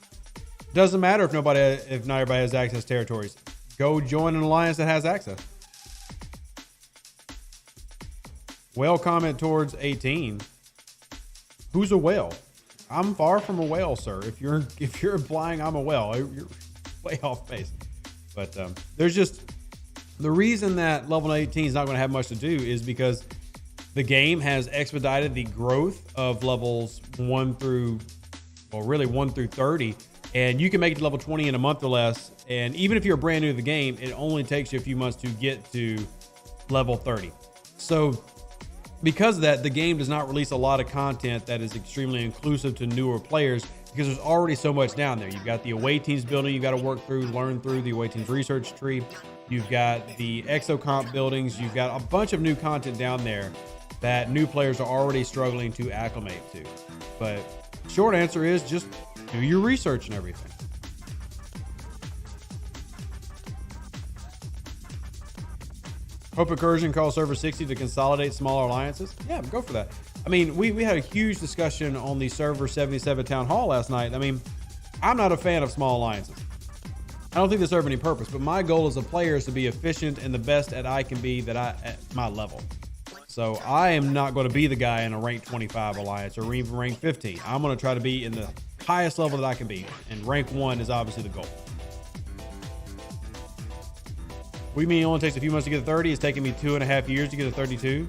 Doesn't matter if not everybody has access territories. Go join an alliance that has access. Whale comment towards 18. Who's a whale? I'm far from a whale, sir. If you're implying I'm a whale, you're way off base. But there's just the reason that level 18 is not going to have much to do is because the game has expedited the growth of levels 1 through 30. And you can make it to level 20 in a month or less. And even if you're brand new to the game, it only takes you a few months to get to level 30. So because of that, the game does not release a lot of content that is extremely inclusive to newer players because there's already so much down there. You've got the away teams building you got to work through, learn through the away teams research tree. You've got the exocomp buildings. You've got a bunch of new content down there that new players are already struggling to acclimate to. But short answer is just do your research and everything. Hope Incursion calls server 60 to consolidate smaller alliances. Yeah, go for that. I mean, we had a huge discussion on the server 77 town hall last night. I mean, I'm not a fan of small alliances. I don't think they serve any purpose, but my goal as a player is to be efficient and the best that I can be at my level. So I am not going to be the guy in a rank 25 alliance or even rank 15. I'm going to try to be in the highest level that I can be. And rank 1 is obviously the goal. What do you mean it only takes a few months to get to 30? It's taking me 2.5 years to get to 32.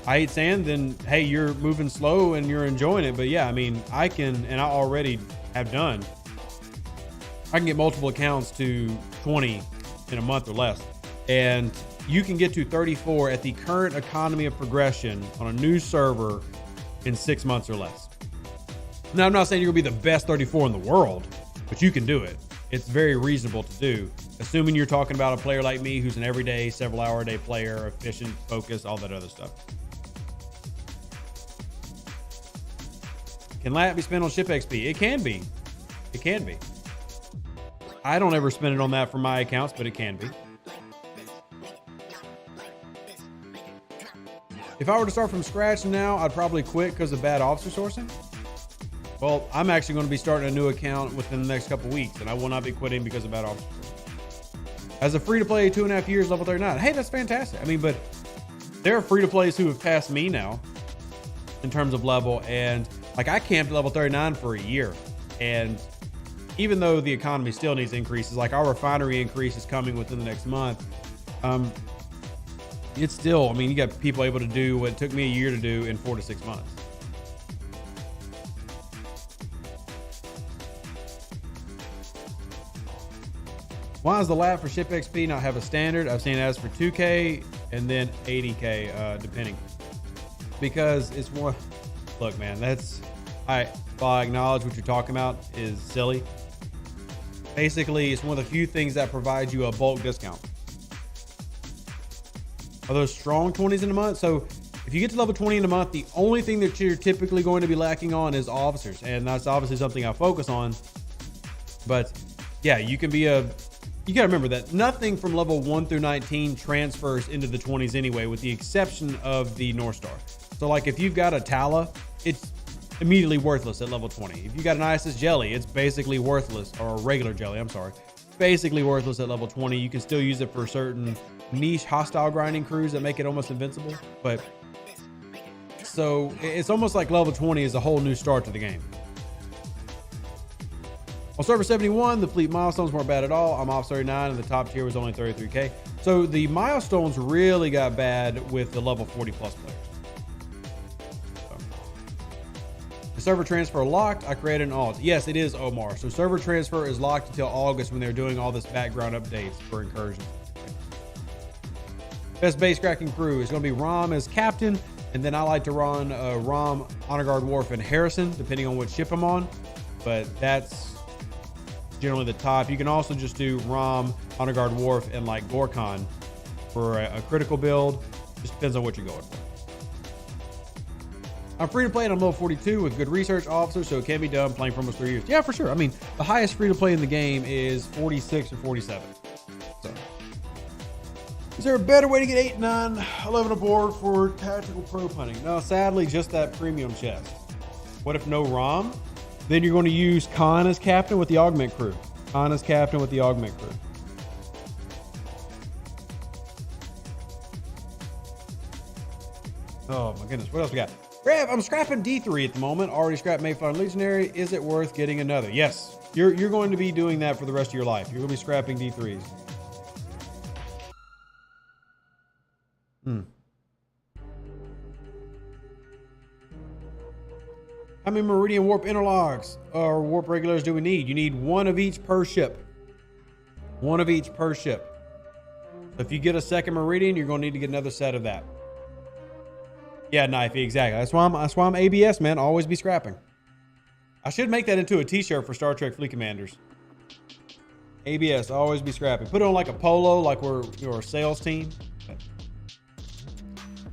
I hate saying, then, hey, you're moving slow and you're enjoying it. But yeah, I mean, I can, and I already have done, I can get multiple accounts to 20 in a month or less. And you can get to 34 at the current economy of progression on a new server in 6 months or less. Now, I'm not saying you're gonna be the best 34 in the world, but you can do it. It's very reasonable to do, assuming you're talking about a player like me who's an everyday, several hour a day player, efficient, focused, all that other stuff. Can lat be spent on ship XP? It can be. It can be. I don't ever spend it on that for my accounts, but it can be. If I were to start from scratch now, I'd probably quit because of bad officer sourcing. Well, I'm actually going to be starting a new account within the next couple weeks, and I will not be quitting because of bad officer sourcing. As a free-to-play 2.5 years, level 39. Hey, that's fantastic. I mean, but there are free-to-plays who have passed me now. in terms of level. And like I camped level 39 for a year, and even though the economy still needs increases, like our refinery increase is coming within the next month, it's still, I mean, you got people able to do what it took me a year to do in 4 to 6 months. Why does the lab for ship XP not have a standard? I've seen it as for 2K and then 80K, depending. Because it's more, look, man, that's, while I acknowledge what you're talking about is silly. Basically, it's one of the few things that provides you a bulk discount. Are those strong 20s in a month? So if you get to level 20 in a month, the only thing that you're typically going to be lacking on is officers. And that's obviously something I focus on. But yeah, you can be you gotta remember that nothing from level 1 through 19 transfers into the 20s anyway, with the exception of the North Star. So like if you've got a Tala, it's immediately worthless at level 20. If you got an ISS jelly, it's basically worthless, or a regular jelly, I'm sorry. Basically worthless at level 20. You can still use it for certain niche hostile grinding crews that make it almost invincible. But so it's almost like level 20 is a whole new start to the game. On server 71, the fleet milestones weren't bad at all. I'm off 39 and the top tier was only 33K. So the milestones really got bad with the level 40 plus players. The server transfer locked. I created an alt. Yes, it is, Omar. So server transfer is locked until August when they're doing all this background updates for Incursion. Best base cracking crew is going to be Rom as captain, and then I like to run Rom, Honor Guard Wharf, and Harrison, depending on what ship I'm on. But that's generally the top. You can also just do Rom, Honor Guard Wharf, and like Gorkon for a critical build. Just depends on what you're going for. I'm free to play and I'm level 42 with good research officers, so it can be done playing for almost 3 years. Yeah, for sure. I mean, the highest free to play in the game is 46 or 47. So, is there a better way to get 8, 9, 11 aboard for tactical probe hunting? No, sadly, just that premium chest. What if no ROM? Then you're going to use Khan as captain with the augment crew. Khan as captain with the augment crew. Oh my goodness, what else we got? Rev, I'm scrapping D3 at the moment. Already scrapped Mayflower Legionary. Is it worth getting another? Yes, you're going to be doing that for the rest of your life. You're going to be scrapping D3s. How many Meridian Warp interlocks or warp regulars do we need? You need 1 of each per ship. 1 of each per ship. So if you get a second Meridian, you're going to need to get another set of that. Yeah, Knifey, exactly. That's why I'm ABS, man. Always be scrapping. I should make that into a t-shirt for Star Trek Fleet Commanders. ABS, always be scrapping. Put it on like a polo, like we're a sales team.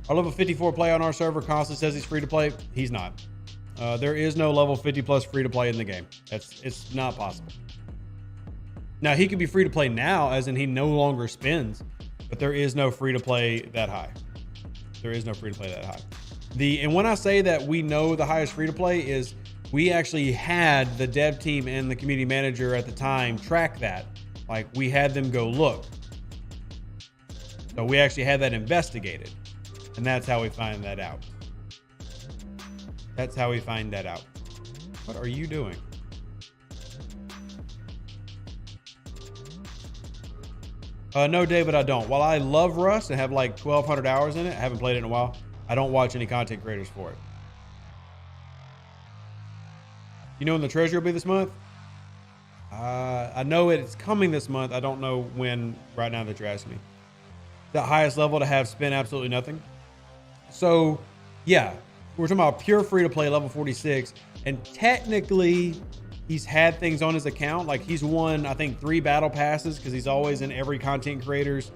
Our level 54 player on our server constantly says he's free to play. He's not. There is no level 50 plus free to play in the game. It's not possible. Now he could be free to play now, as in he no longer spends, but there is no free to play that high. There is no free to play that high. And when I say that we know the highest free to play is, we actually had the dev team and the community manager at the time track that. Like we had them go look. So we actually had that investigated, and that's how we find that out. That's how we find that out. What are you doing? No, David, I don't. While I love Rust and have like 1,200 hours in it, I haven't played it in a while. I don't watch any content creators for it. You know when the treasure will be this month? I know it's coming this month. I don't know when right now that you're asking me. The highest level to have spent absolutely nothing. So yeah, we're talking about pure free to play level 46. And technically he's had things on his account. Like he's won, I think 3 battle passes because he's always in every content creator's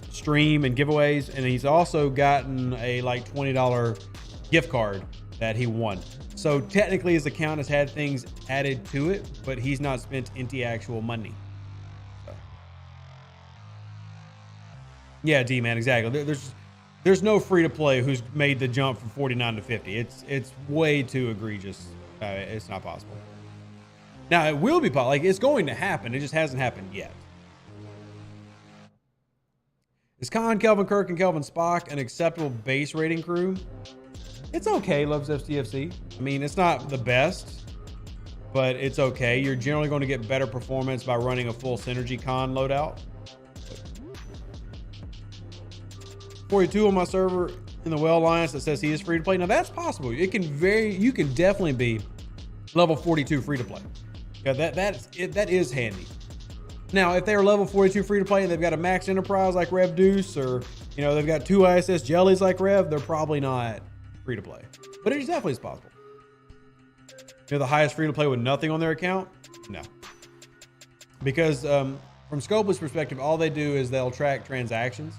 stream and giveaways. And he's also gotten a like $20 gift card that he won. So technically his account has had things added to it, but he's not spent any actual money. So. Yeah, D-Man, exactly. There's no free to play who's made the jump from 49 to 50. It's way too egregious. It's not possible. Now it will be possible. Like it's going to happen. It just hasn't happened yet. Is Khan, Kelvin Kirk, and Kelvin Spock an acceptable base rating crew? It's okay, loves STFC. I mean, it's not the best, but it's okay. You're generally going to get better performance by running a full synergy con loadout. 42 on my server in the Well Alliance that says he is free to play. Now that's possible. You can definitely be level 42 free to play. Yeah, that is handy. Now, if they are level 42 free to play and they've got a max enterprise like Rev Deuce, or they've got 2 ISS jellies like Rev, they're probably not free to play. But it definitely is possible. The highest free to play with nothing on their account? No. Because from Scopeless perspective, all they do is they'll track transactions.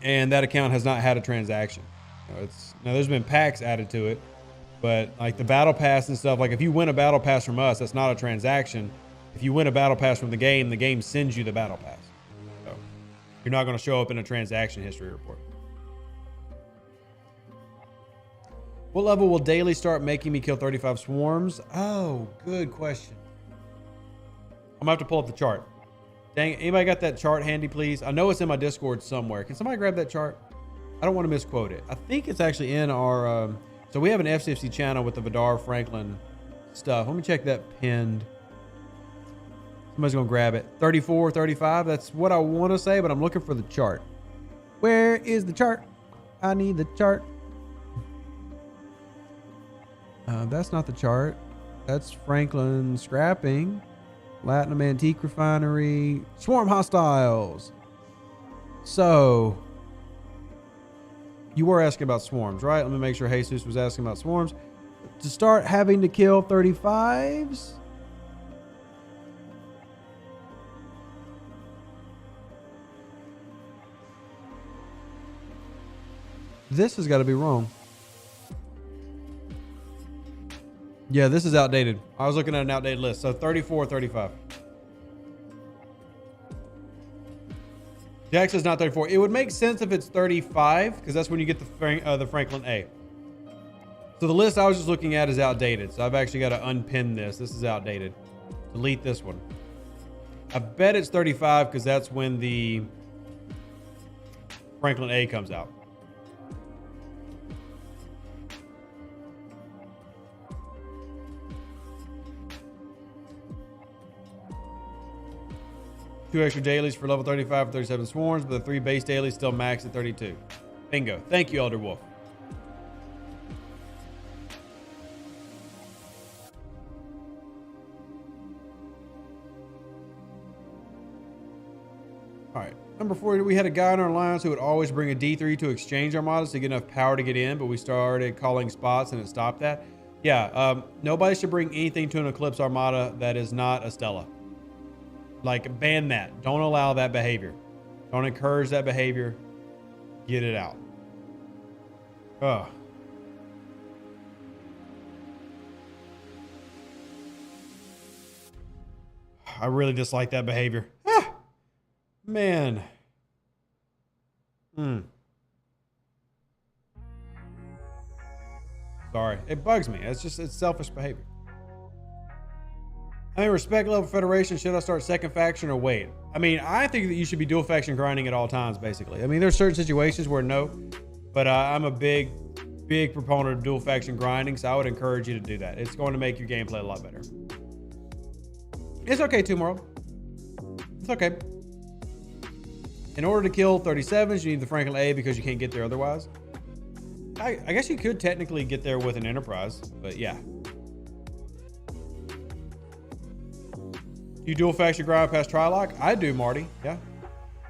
And that account has not had a transaction. Now there's been packs added to it, but like the battle pass and stuff, like if you win a battle pass from us, that's not a transaction. If you win a battle pass from the game sends you the battle pass. So you're not going to show up in a transaction history report. What level will daily start making me kill 35 swarms? Oh, good question. I'm gonna have to pull up the chart. Dang, anybody got that chart handy, please? I know it's in my Discord somewhere. Can somebody grab that chart? I don't want to misquote it. I think it's actually in our, so we have an STFC channel with the Vidar Franklin stuff. Let me check that pinned. Somebody's gonna grab it. 34, 35, that's what I want to say, but I'm looking for the chart. Where is the chart? I need the chart. That's not the chart. That's Franklin scrapping. Platinum Antique Refinery. Swarm hostiles. So, you were asking about swarms, right? Let me make sure Jesus was asking about swarms. To start having to kill 35s. This has got to be wrong. Yeah, this is outdated. I was looking at an outdated list. So 34, 35. Jack says not 34. It would make sense if it's 35 because that's when you get the Franklin A. So the list I was just looking at is outdated. So I've actually got to unpin this. This is outdated. Delete this one. I bet it's 35 because that's when the Franklin A comes out. Two extra dailies for level 35 and 37 swarms, but the 3 base dailies still max at 32. Bingo. Thank you, Elder Wolf. All right. Number 4, we had a guy in our alliance who would always bring a D3 to exchange armadas to get enough power to get in, but we started calling spots and it stopped that. Yeah, nobody should bring anything to an Eclipse armada that is not a Stella. Like, ban that. Don't allow that behavior. Don't encourage that behavior. Get it out. Ugh. I really dislike that behavior. Ah, man. Sorry. It bugs me. It's selfish behavior. I mean, respect level Federation. Should I start second faction or wait? I mean, I think that you should be dual faction grinding at all times, basically. I mean, there's certain situations where no, but I'm a big proponent of dual faction grinding, so I would encourage you to do that. It's going to make your gameplay a lot better. It's okay, Tomorrow. It's okay. In order to kill 37s, you need the Franklin A because you can't get there otherwise. I guess you could technically get there with an Enterprise, but yeah. You dual faction grind past Trilock? I do, Marty. Yeah.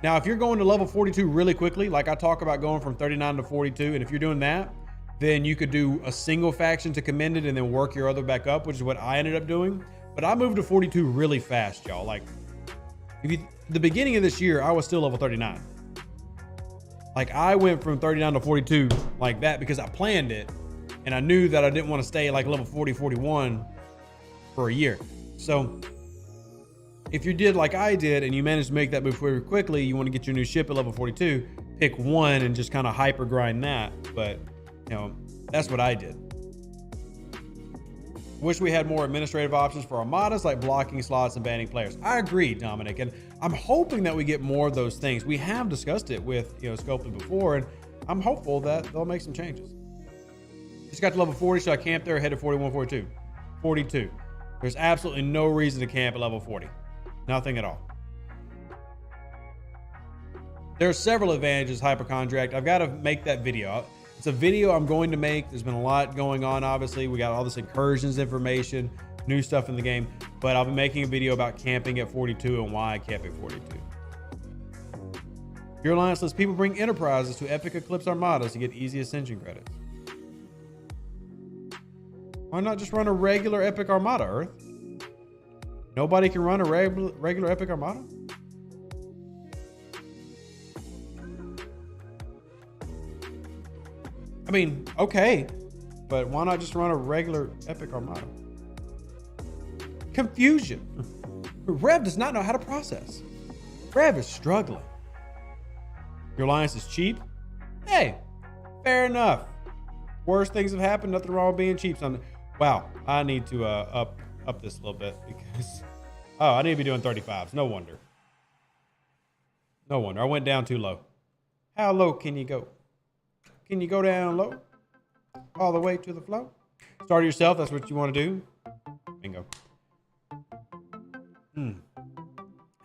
Now, if you're going to level 42 really quickly, like I talk about going from 39 to 42, and if you're doing that, then you could do a single faction to commend it and then work your other back up, which is what I ended up doing. But I moved to 42 really fast, y'all. Like, the beginning of this year, I was still level 39. Like, I went from 39 to 42 like that because I planned it, and I knew that I didn't want to stay at like level 40, 41 for a year. So if you did like I did and you managed to make that move very quickly, you want to get your new ship at level 42, pick one and just kind of hyper grind that. But, you know, that's what I did. Wish we had more administrative options for armadas like blocking slots and banning players. I agree, Dominic, and I'm hoping that we get more of those things. We have discussed it with, Scopely before, and I'm hopeful that they'll make some changes. Just got to level 40, so I camped there, headed 41, 42. 42. There's absolutely no reason to camp at level 40. Nothing at all. There are several advantages Hypochondriac. I've got to make that video. It's a video I'm going to make. There's been a lot going on, obviously. We got all this Incursions information, new stuff in the game, but I'll be making a video about camping at 42 and why I camp at 42. Your Alliance lets people bring enterprises to Epic Eclipse Armadas to get easy ascension credits. Why not just run a regular Epic Armada, Earth? Nobody can run a regular Epic Armada? I mean, okay, but why not just run a regular Epic Armada? Confusion. Rev does not know how to process. Rev is struggling. Your Alliance is cheap? Hey, fair enough. Worst things have happened. Nothing wrong with being cheap. Wow, I need to up this a little bit because I need to be doing 35s. No wonder. No wonder. I went down too low. How low can you go? Can you go down low? All the way to the flow? Start it yourself. That's what you want to do. Bingo.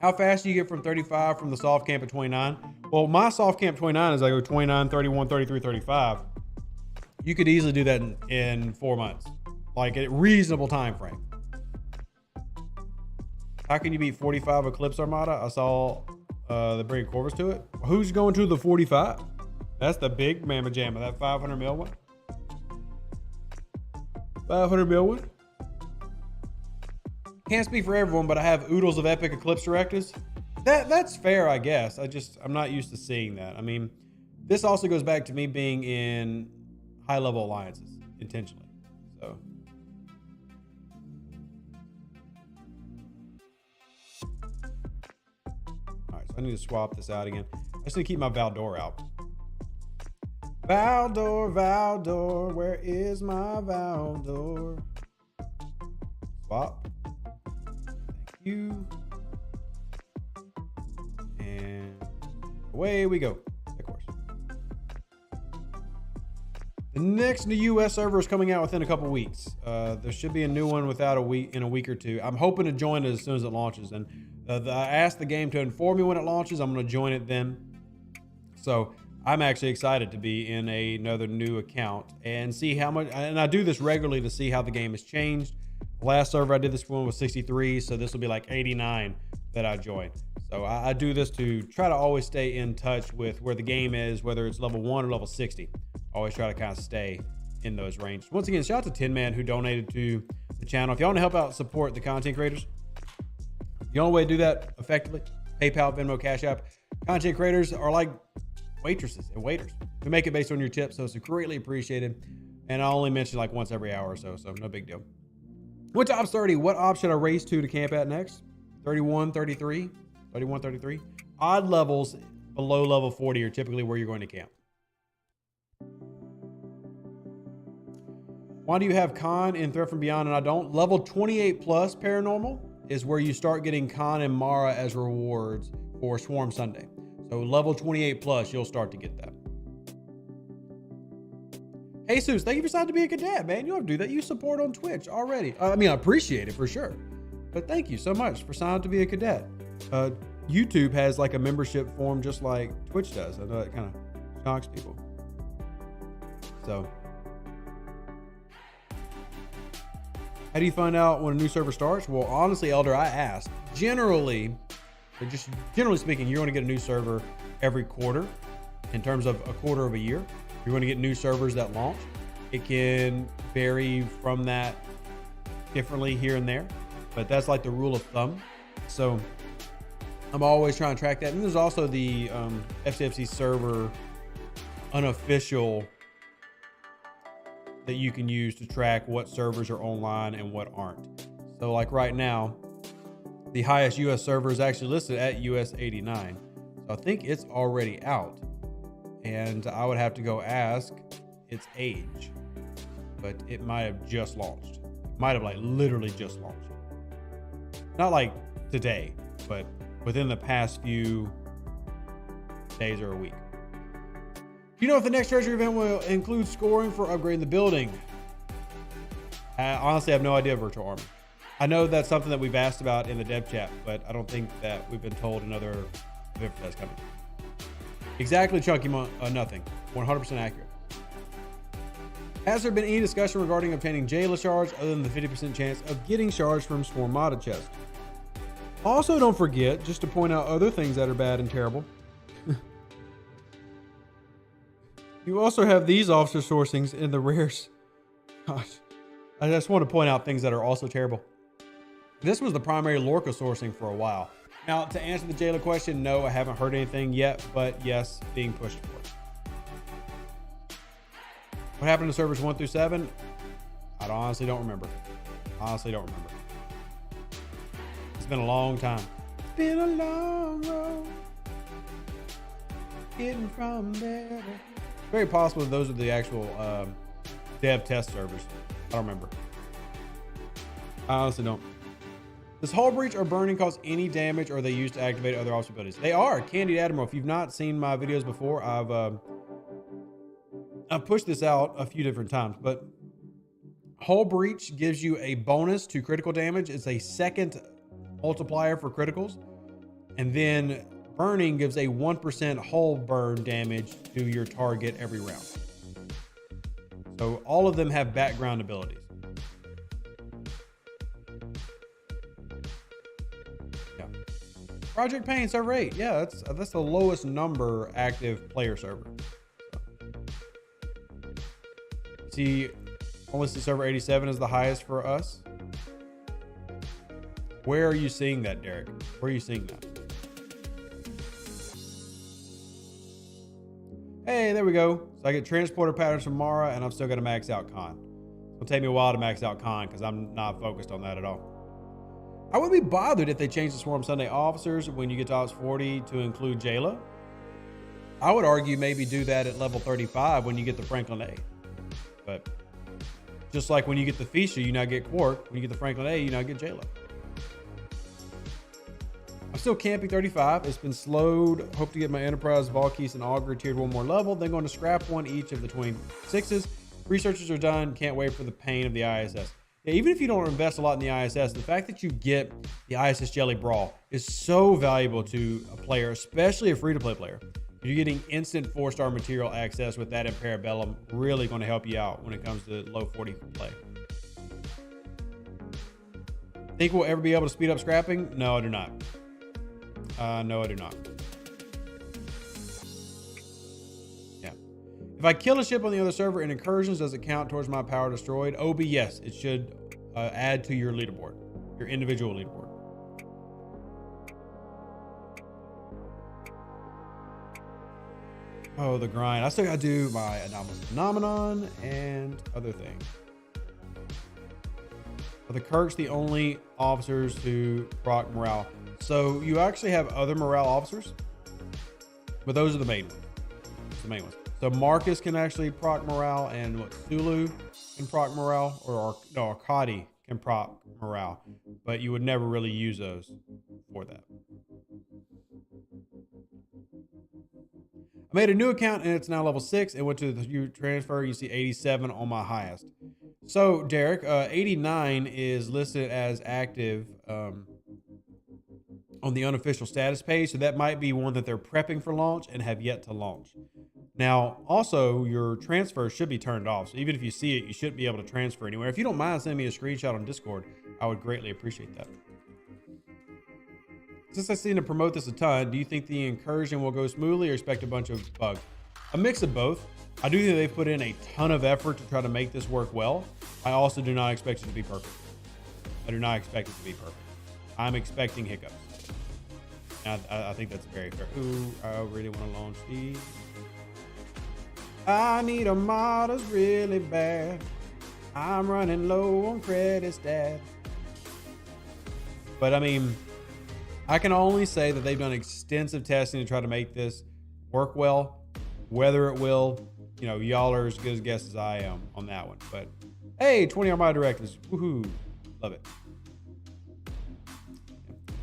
How fast do you get from 35 from the soft camp at 29? Well, my soft camp 29 is I go 29, 31, 33, 35. You could easily do that in 4 months, like a reasonable time frame. How can you beat 45 Eclipse Armada? I saw the bring Corvus to it. Who's going to the 45? That's the big mamma jamma, that 500 mil one. 500 mil one. Can't speak for everyone, but I have oodles of Epic Eclipse directives. That's fair, I guess. I'm not used to seeing that. I mean, this also goes back to me being in high level alliances intentionally. So all right, so I need to swap this out again. I just need to keep my Valdor out. Valdor, where is my Valdor? Swap. Thank you. And away we go. Of course. The next new US server is coming out within a couple weeks. There should be a new one in a week or two. I'm hoping to join it as soon as it launches. And I asked the game to inform me when it launches. I'm going to join it then. So I'm actually excited to be in another new account and see how much, and I do this regularly to see how the game has changed. The last server I did this one was 63, so this will be like 89 that I joined. So I do this to try to always stay in touch with where the game is, whether it's level 1 or level 60. Always try to kind of stay in those ranges. Once again, shout out to Tin Man who donated to the channel. If y'all want to help out support the content creators, the only way to do that effectively, PayPal, Venmo, Cash App. Content creators are like waitresses and waiters. We make it based on your tips, so it's greatly appreciated. And I only mention like once every hour or so no big deal. Went to Ops 30. What op should I race to camp at next? 31, 33, 31, 33. Odd levels below level 40 are typically where you're going to camp. Why do you have Khan in Threat from Beyond and I don't? Level 28 plus paranormal is where you start getting Khan and Mara as rewards for Swarm Sunday. So level 28 plus, you'll start to get that. Jesus, thank you for deciding to be a cadet, man. You don't have to do that. You support on Twitch already. I mean, I appreciate it for sure. But thank you so much for signing up to be a cadet. YouTube has like a membership form just like Twitch does. I know that kind of shocks people. So, how do you find out when a new server starts? Well, honestly, Elder, I asked. Generally speaking, you're going to get a new server every quarter. In terms of a quarter of a year, you're going to get new servers that launch. It can vary from that differently here and there, but that's like the rule of thumb. So I'm always trying to track that. And there's also the STFC server unofficial that you can use to track what servers are online and what aren't. So like right now, the highest US server is actually listed at US 89. So I think it's already out. And I would have to go ask its age, but it might have just launched. It might have like literally just launched. Not like today, but within the past few days or a week. Do you know if the next treasure event will include scoring for upgrading the building? Honestly, I have no idea, Virtual Army. I know that's something that we've asked about in the dev chat, but I don't think that we've been told another event that's coming. Exactly, Chunky nothing. 100% accurate. Has there been any discussion regarding obtaining Jayla shards other than the 50% chance of getting shards from Swarm modded chest? Also, don't forget, just to point out other things that are bad and terrible, you also have these officer sourcings in the rares. Gosh, I just want to point out things that are also terrible. This was the primary Lorca sourcing for a while. Now, to answer the Jayla question, no, I haven't heard anything yet, but yes, being pushed for it. What happened to servers 1 through 7? I honestly don't remember. It's been a long time. It's been a long road getting from there. Very possible those are the actual dev test servers. I don't remember. I honestly don't. Does hull breach or burning cause any damage, or are they used to activate other officer abilities? They are. Candied Admiral. If you've not seen my videos before, I've pushed this out a few different times, but hull breach gives you a bonus to critical damage. It's a second multiplier for criticals. And then burning gives a 1% hull burn damage to your target every round. So all of them have background abilities. Yeah. Project Pain server 8. Yeah, that's the lowest number active player server. See, only see server 87 is the highest for us. Where are you seeing that, Derek? Where are you seeing that? Hey, there we go. So I get transporter patterns from Mara, and I've still got to max out Khan. It'll take me a while to max out Khan because I'm not focused on that at all. I wouldn't be bothered if they changed the Swarm Sunday officers when you get to Ops 40 to include Jayla. I would argue maybe do that at level 35 when you get the Franklin A. But just like when you get the Fisha, you now get Quark. When you get the Franklin A, you now get Jayla. I'm still camping 35. It's been slowed. Hope to get my Enterprise, Valkyries, and Augur tiered one more level. Then going to scrap one each of the 26s. Researchers are done. Can't wait for the pain of the ISS. Yeah, even if you don't invest a lot in the ISS, the fact that you get the ISS Jelly Brawl is so valuable to a player, especially a free-to-play player. You're getting instant 4-star material access with that in Parabellum. Really going to help you out when it comes to low 40 play. Think we'll ever be able to speed up scrapping? No, I do not. No, I do not. Yeah. If I kill a ship on the other server in Incursions, does it count towards my power destroyed? OB, yes. It should add to your leaderboard, your individual leaderboard. Oh, the grind. I still got to do my anomalous phenomenon and other things. Are the Kirks the only officers who proc morale? So you actually have other morale officers, but those are the main ones. The main ones. So Marcus can actually proc morale, and what, Sulu can proc morale, or no, Arkady can proc morale, but you would never really use those for that. I made a new account and it's now level 6. It went to the transfer. You see 87 on my highest. So Derek, 89 is listed as active on the unofficial status page. So that might be one that they're prepping for launch and have yet to launch. Now, also your transfer should be turned off. So even if you see it, you shouldn't be able to transfer anywhere. If you don't mind sending me a screenshot on Discord, I would greatly appreciate that. Since I seem to promote this a ton, do you think the Incursion will go smoothly or expect a bunch of bugs? A mix of both. I do think they've put in a ton of effort to try to make this work well. I also do not expect it to be perfect. I do not expect it to be perfect. I'm expecting hiccups. And I think that's very fair. Ooh, I really want to launch these. I need a modders really bad. I'm running low on credits, Dad. But I mean, I can only say that they've done extensive testing to try to make this work well. Whether it will, you know, y'all are as good a guess as I am on that one. But hey, 20 Armada directives. Woohoo. Love it.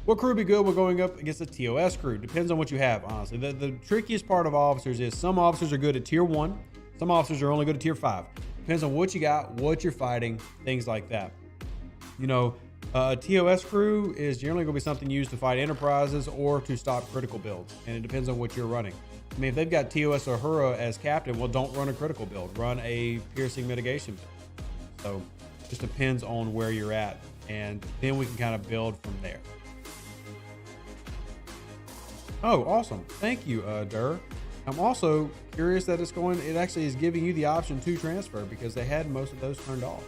What crew would be good when going up against a TOS crew? Depends on what you have, honestly. The trickiest part of officers is some officers are good at tier 1. Some officers are only good at tier 5. Depends on what you got, what you're fighting, things like that. You know, a TOS crew is generally going to be something used to fight enterprises or to stop critical builds. And it depends on what you're running. I mean, if they've got TOS Uhura as captain, well, don't run a critical build. Run a piercing mitigation build. So it just depends on where you're at. And then we can kind of build from there. Oh, awesome. Thank you, Durr. I'm also curious that it actually is giving you the option to transfer because they had most of those turned off.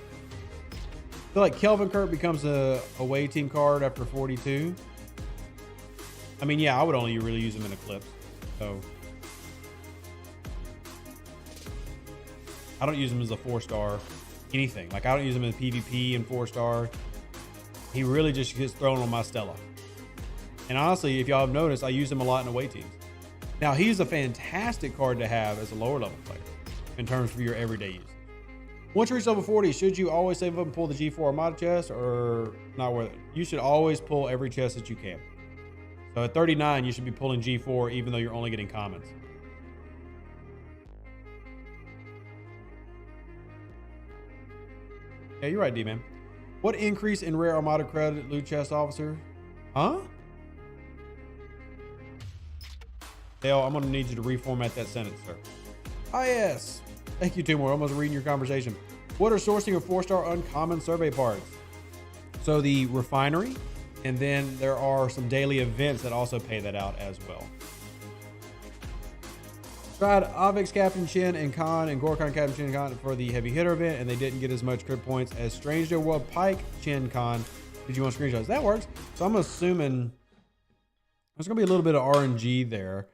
I feel like Kelvin Kurt becomes a away team card after 42. I mean, yeah, I would only really use him in Eclipse. So I don't use him as a 4-star anything. Like I don't use him in PvP and 4-star. He really just gets thrown on my Stella. And honestly, if y'all have noticed, I use him a lot in away teams. Now, he's a fantastic card to have as a lower level player in terms of your everyday use. Once you reach level 40, should you always save up and pull the G4 Armada chest or not worth it? You should always pull every chest that you can. So at 39, you should be pulling G4 even though you're only getting commons. Yeah, you're right, D-Man. What increase in rare Armada credit loot chest officer? Huh? Dale, I'm going to need you to reformat that sentence, sir. Ah, yes. Thank you, Timor. Almost reading your conversation. What are sourcing of 4-star uncommon survey parts? So the refinery, and then there are some daily events that also pay that out as well. Tried Avix Captain Chin and Khan and Gorkon Captain Chin and Khan for the heavy hitter event, and they didn't get as much crit points as Strange New World Pike Chin Khan. Did you want screenshots? That works. So I'm assuming there's going to be a little bit of RNG there.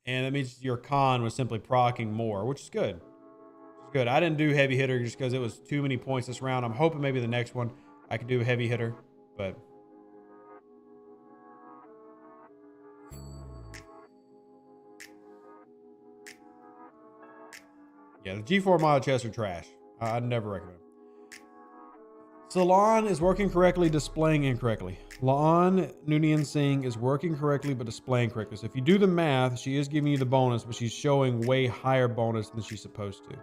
And that means your con was simply proccing more, which is good. It's good. I didn't do heavy hitter just because it was too many points this round. I'm hoping maybe the next one I could do a heavy hitter, but yeah, the G4 mod chests are trash. I'd never recommend them. Salon is working correctly, displaying incorrectly. Laan Noonien Singh is working correctly, but displaying correctly. So if you do the math, she is giving you the bonus, but she's showing way higher bonus than she's supposed to.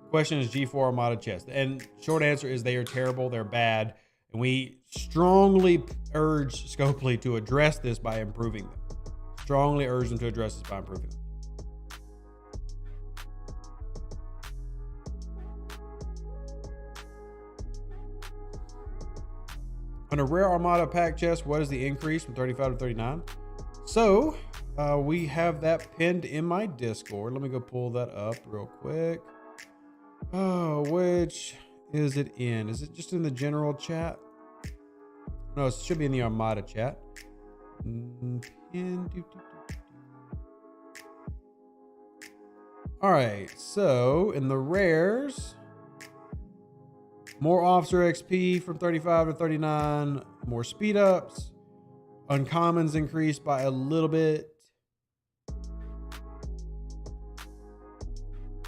Question is G4 Armada chest. And short answer is they are terrible. They're bad. And we strongly urge Scopely to address this by improving them. Strongly urge them to address this by improving them. On a rare Armada pack chest, what is the increase from 35 to 39? So we have that pinned in my Discord. Let me go pull that up real quick. Oh, which is it in? Is it just in the general chat? No, it should be in the Armada chat. All right, so in the rares, more officer XP from 35 to 39, more speed ups, uncommons increased by a little bit.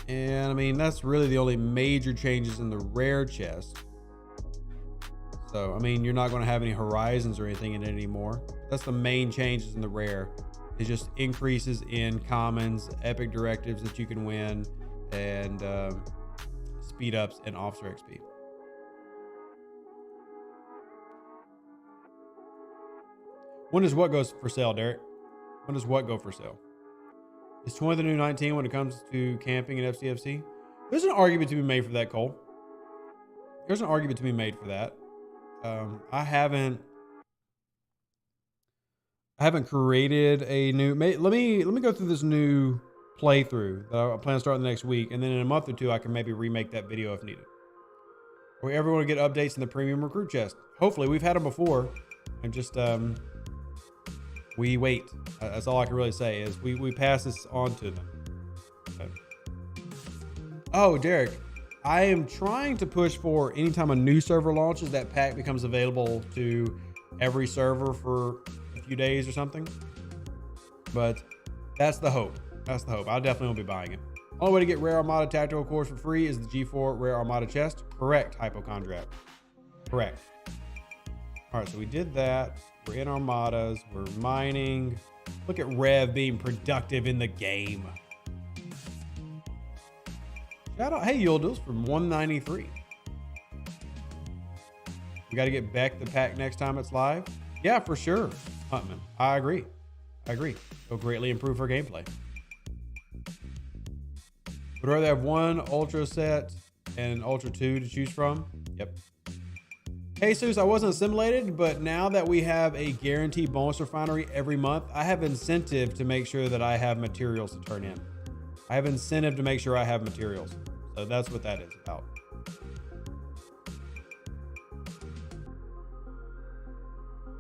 And I mean, that's really the only major changes in the rare chest. So, I mean, you're not going to have any horizons or anything in it anymore. That's the main changes in the rare. It's just increases in commons, epic directives that you can win, and speed ups and officer XP. When does what goes for sale, Derek? When does what go for sale? Is 20 the new 19 when it comes to camping and STFC? There's an argument to be made for that, Cole. There's an argument to be made for that. I haven't created a new. Let me go through this new playthrough that I plan to start the next week, and then in a month or two, I can maybe remake that video if needed. Or everyone get updates in the premium recruit chest. Hopefully, we've had them before, and just we wait. That's all I can really say is we pass this on to them. Okay. Oh, Derek, I am trying to push for anytime a new server launches, that pack becomes available to every server for a few days or something. But that's the hope. That's the hope. I definitely will be buying it. Only way to get Rare Armada Tactical Cores for free is the G4 Rare Armada chest. Correct, Hypochondriac. Correct. All right, so we did that. We're in Armadas. We're mining. Look at Rev being productive in the game. Shout out, hey, Yuldus from 193. We got to get Beck the pack next time it's live. Yeah, for sure, Huntman. I agree. It'll greatly improve her gameplay. Would rather have one Ultra set and an Ultra 2 to choose from. Yep. Hey, Seuss, I wasn't assimilated, but now that we have a guaranteed bonus refinery every month, I have incentive to make sure that I have materials to turn in. I have incentive to make sure I have materials. So that's what that is about.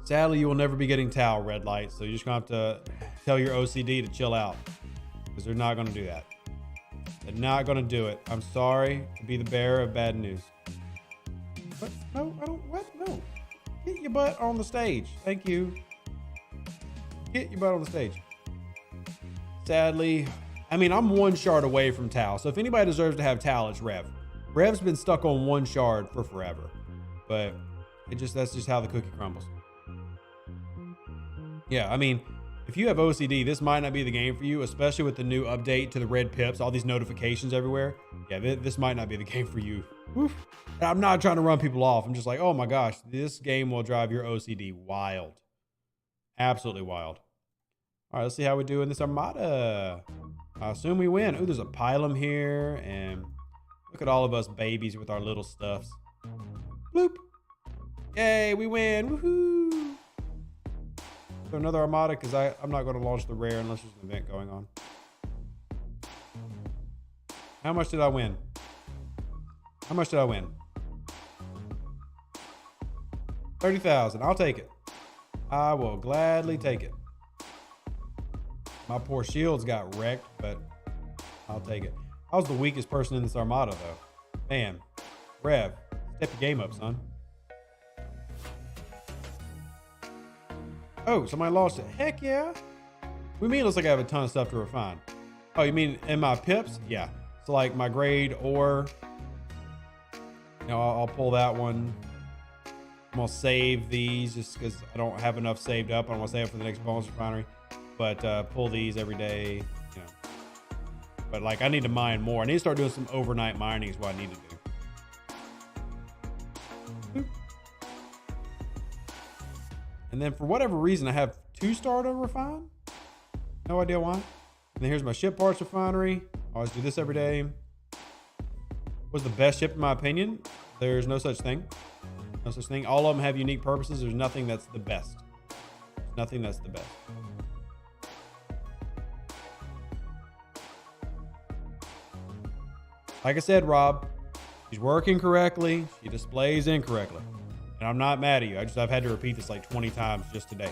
Sadly, you will never be getting Tau red lights, so you're just gonna have to tell your OCD to chill out, because they're not gonna do that. They're not gonna do it. I'm sorry to be the bearer of bad news. What? No, I don't. What? No. Get your butt on the stage. Thank you. Get your butt on the stage. Sadly, I mean, I'm one shard away from Tau, so if anybody deserves to have Tau, it's Rev. Rev's been stuck on one shard for forever, but that's just how the cookie crumbles. Yeah, I mean, if you have OCD, this might not be the game for you, especially with the new update to the red pips, all these notifications everywhere. Yeah, this might not be the game for you. Oof. And I'm not trying to run people off. I'm just like, oh my gosh, this game will drive your OCD wild. Absolutely wild. All right, let's see how we do in this Armada. I assume we win. Oh, there's a pylum here, and look at all of us babies with our little stuffs. Bloop. Yay, we win. Woohoo. So another Armada, because I'm not going to launch the rare unless there's an event going on. How much did I win? How much did I win? 30,000. I'll take it. I will gladly take it. My poor shields got wrecked, but I'll take it. I was the weakest person in this Armada, though. Man, Rev, step your game up, son. Oh, somebody lost it. Heck yeah. What do you mean it looks like I have a ton of stuff to refine? Oh, you mean in my pips? Yeah. So like my grade ore, you know, I'll pull that one. I'm gonna save these just because I don't have enough saved up. I want to save up for the next bonus refinery, but pull these every day, you know. But like I need to mine more. I need to start doing some overnight mining is what I need to do. And then for whatever reason, I have 2-star to refine. No idea why. And then here's my ship parts refinery. I always do this every day. What's the best ship in my opinion? There's no such thing. No such thing. All of them have unique purposes. There's nothing that's the best. There's nothing that's the best. Like I said, Rob, she's working correctly. She displays incorrectly. And I'm not mad at you. I've had to repeat this like 20 times just today.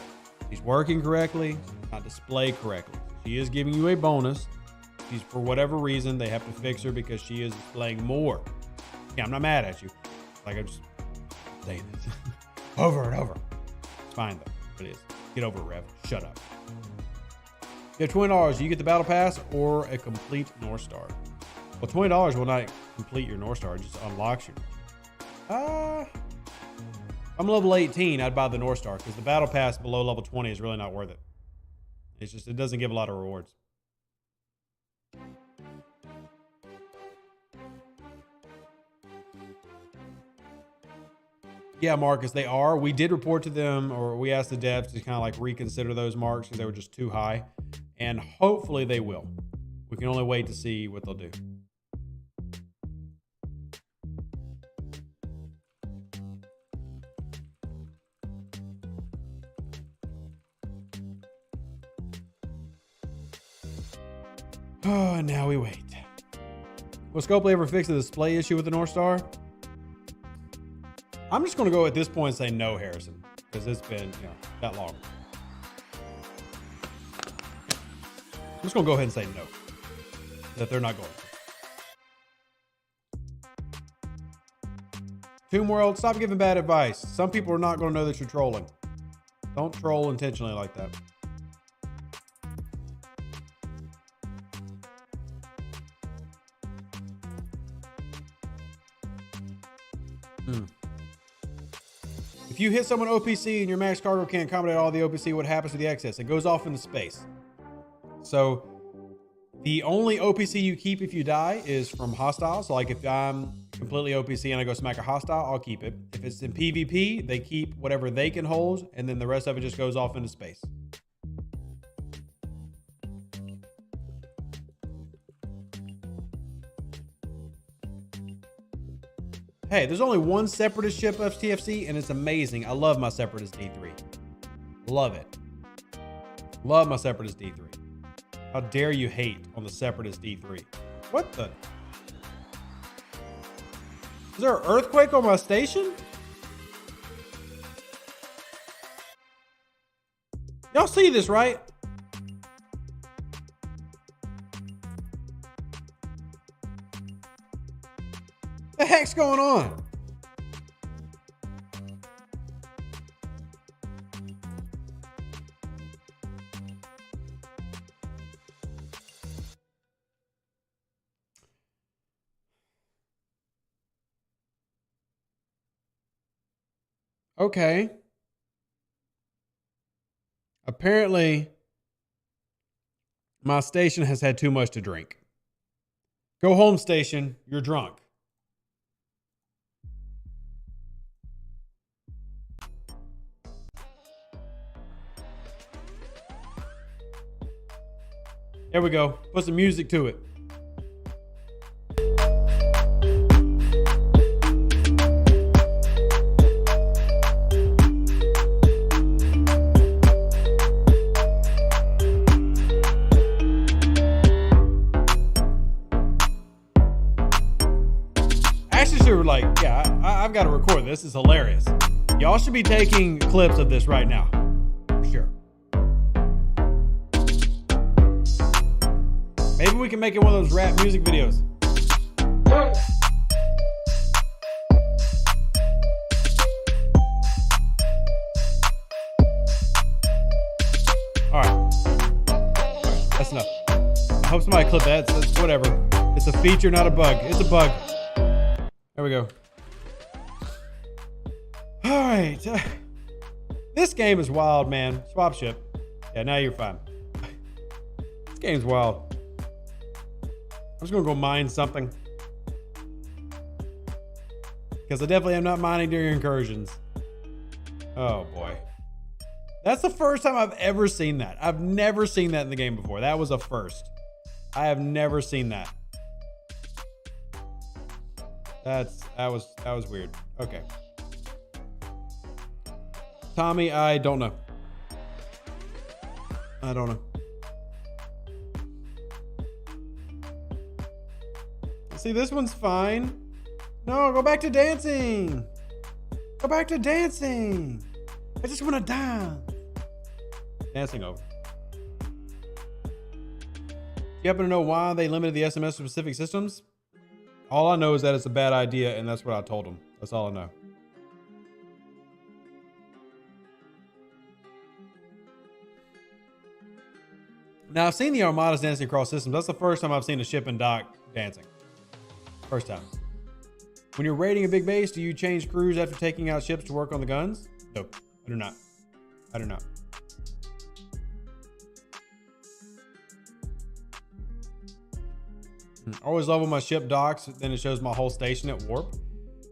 She's working correctly, not displayed correctly. She is giving you a bonus. She's, for whatever reason, they have to fix her because she is displaying more. Yeah, I'm not mad at you. Like I'm just saying this over and over. It's fine though. It is. Get over it, Rev. Shut up. You have $20. You get the battle pass or a complete North Star. Well, $20 will not complete your North Star. It just unlocks you. I'm level 18, I'd buy the North Star because the battle pass below level 20 is really not worth it. It's just, it doesn't give a lot of rewards. Yeah, Marcus, they are. We did report to them, or we asked the devs to kind of like reconsider those marks because they were just too high. And hopefully they will. We can only wait to see what they'll do. Oh, and now we wait. Will Scopely ever fix the display issue with the North Star? I'm just going to go at this point and say no, Harrison, because it's been, that long. I'm just going to go ahead and say no, that they're not going to. Tomb World, stop giving bad advice. Some people are not going to know that you're trolling. Don't troll intentionally like that. If you hit someone OPC and your max cargo can't accommodate all the OPC, what happens to the excess? It goes off into space. So the only OPC you keep if you die is from hostiles. So like if I'm completely OPC and I go smack a hostile, I'll keep it. If it's in PvP, they keep whatever they can hold, and then the rest of it just goes off into space. Hey, there's only one Separatist ship STFC, and it's amazing. I love my Separatist D3. Love it. Love my Separatist D3. How dare you hate on the Separatist D3? What the? Is there an earthquake on my station? Y'all see this, right? The heck's going on? Okay. Apparently, my station has had too much to drink. Go home, station. You're drunk. There we go. Put some music to it. I've got to record this. It's hilarious. Y'all should be taking clips of this right now. For sure. Maybe we can make it one of those rap music videos. All right. That's enough. I hope somebody clip that. It's whatever. It's a feature, not a bug. It's a bug. There we go. All right. This game is wild, man. Swap ship. Yeah, now you're fine. This game's wild. I'm just going to go mine something. Because I definitely am not mining during incursions. Oh, boy. That's the first time I've ever seen that. I've never seen that in the game before. That was a first. I have never seen that. That was weird. Okay. Tommy, I don't know. I don't know. See, this one's fine. No, go back to dancing. Go back to dancing. I just want to dance. Dancing over. You happen to know why they limited the SMS to specific systems? All I know is that it's a bad idea, and that's what I told them. That's all I know. Now, I've seen the armadas dancing across systems. That's the first time I've seen a ship and dock dancing. First time. When you're raiding a big base, do you change crews after taking out ships to work on the guns? No, I do not. I do not. I always love when my ship docks, then it shows my whole station at warp.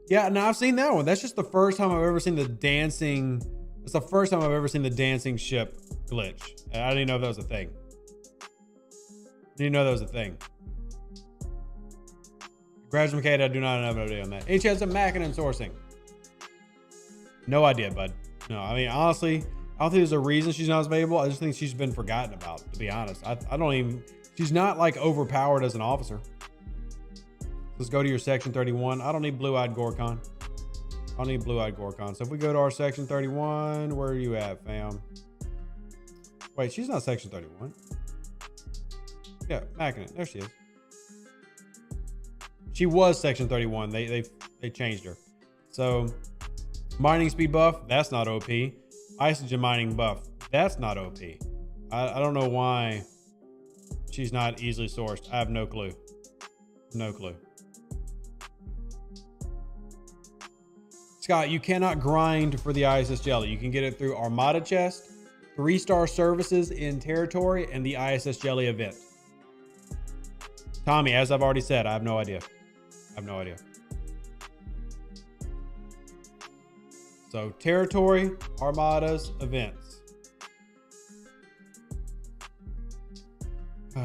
Yeah, no, I've seen that one. That's just the first time I've ever seen the dancing. It's the first time I've ever seen the dancing ship glitch. I didn't know that was a thing. Didn't know that was a thing. Graduate Kate, I do not have an idea on that. Any chance of macking and sourcing? No idea, bud. No, I mean, honestly, I don't think there's a reason she's not available. I just think she's been forgotten about, to be honest. I don't even, she's not like overpowered as an officer. Let's go to your section 31. I don't need blue-eyed Gorkon. I don't need blue-eyed Gorkon. So if we go to our section 31, where are you at, fam? Wait, she's not section 31. Yeah, macking it. There she is. She was section 31. They changed her. So mining speed buff, that's not OP. Isogen mining buff, that's not OP. I don't know why she's not easily sourced. I have no clue. No clue. Scott, you cannot grind for the ISS jelly. You can get it through Armada chest, 3-star services in territory, and the ISS jelly event. Tommy, as I've already said, I have no idea. I have no idea. So territory, Armadas, events.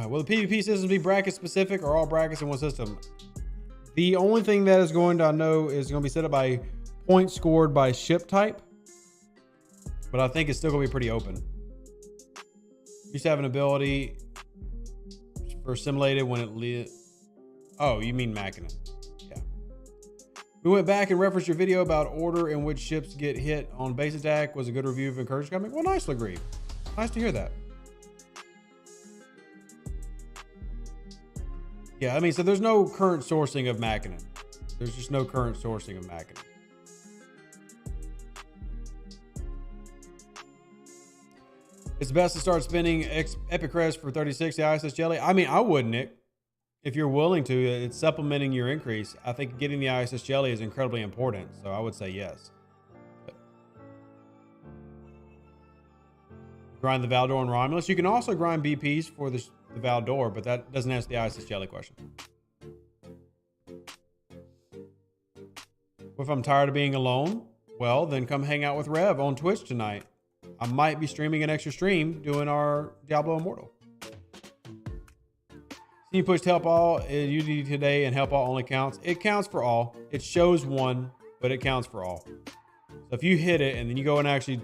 Will the PvP systems be bracket specific or all brackets in one system? The only thing that is going to, I know, is going to be set up by points scored by ship type, but I think it's still going to be pretty open. Used to have an ability for simulated when it oh, you mean Machina. Yeah. We went back and referenced your video about order in which ships get hit on base attack. Was a good review of Incursion coming? Well, nice, Legree. Nice to hear that. Yeah, I mean, so there's no current sourcing of Machina. There's just no current sourcing of Machina. It's best to start spending Epic Crest for 36, the ISS Jelly. I mean, I would, Nick. If you're willing to, it's supplementing your increase. I think getting the ISS Jelly is incredibly important, so I would say yes. But grind the Valdor and Romulus. You can also grind BPs for the Valdor, but that doesn't answer the ISS Jelly question. If I'm tired of being alone, well, then come hang out with Rev on Twitch tonight. I might be streaming an extra stream doing our Diablo Immortal. See, you pushed help all UD today, and help all only counts. It counts for all. It shows one, but it counts for all. So if you hit it and then you go and actually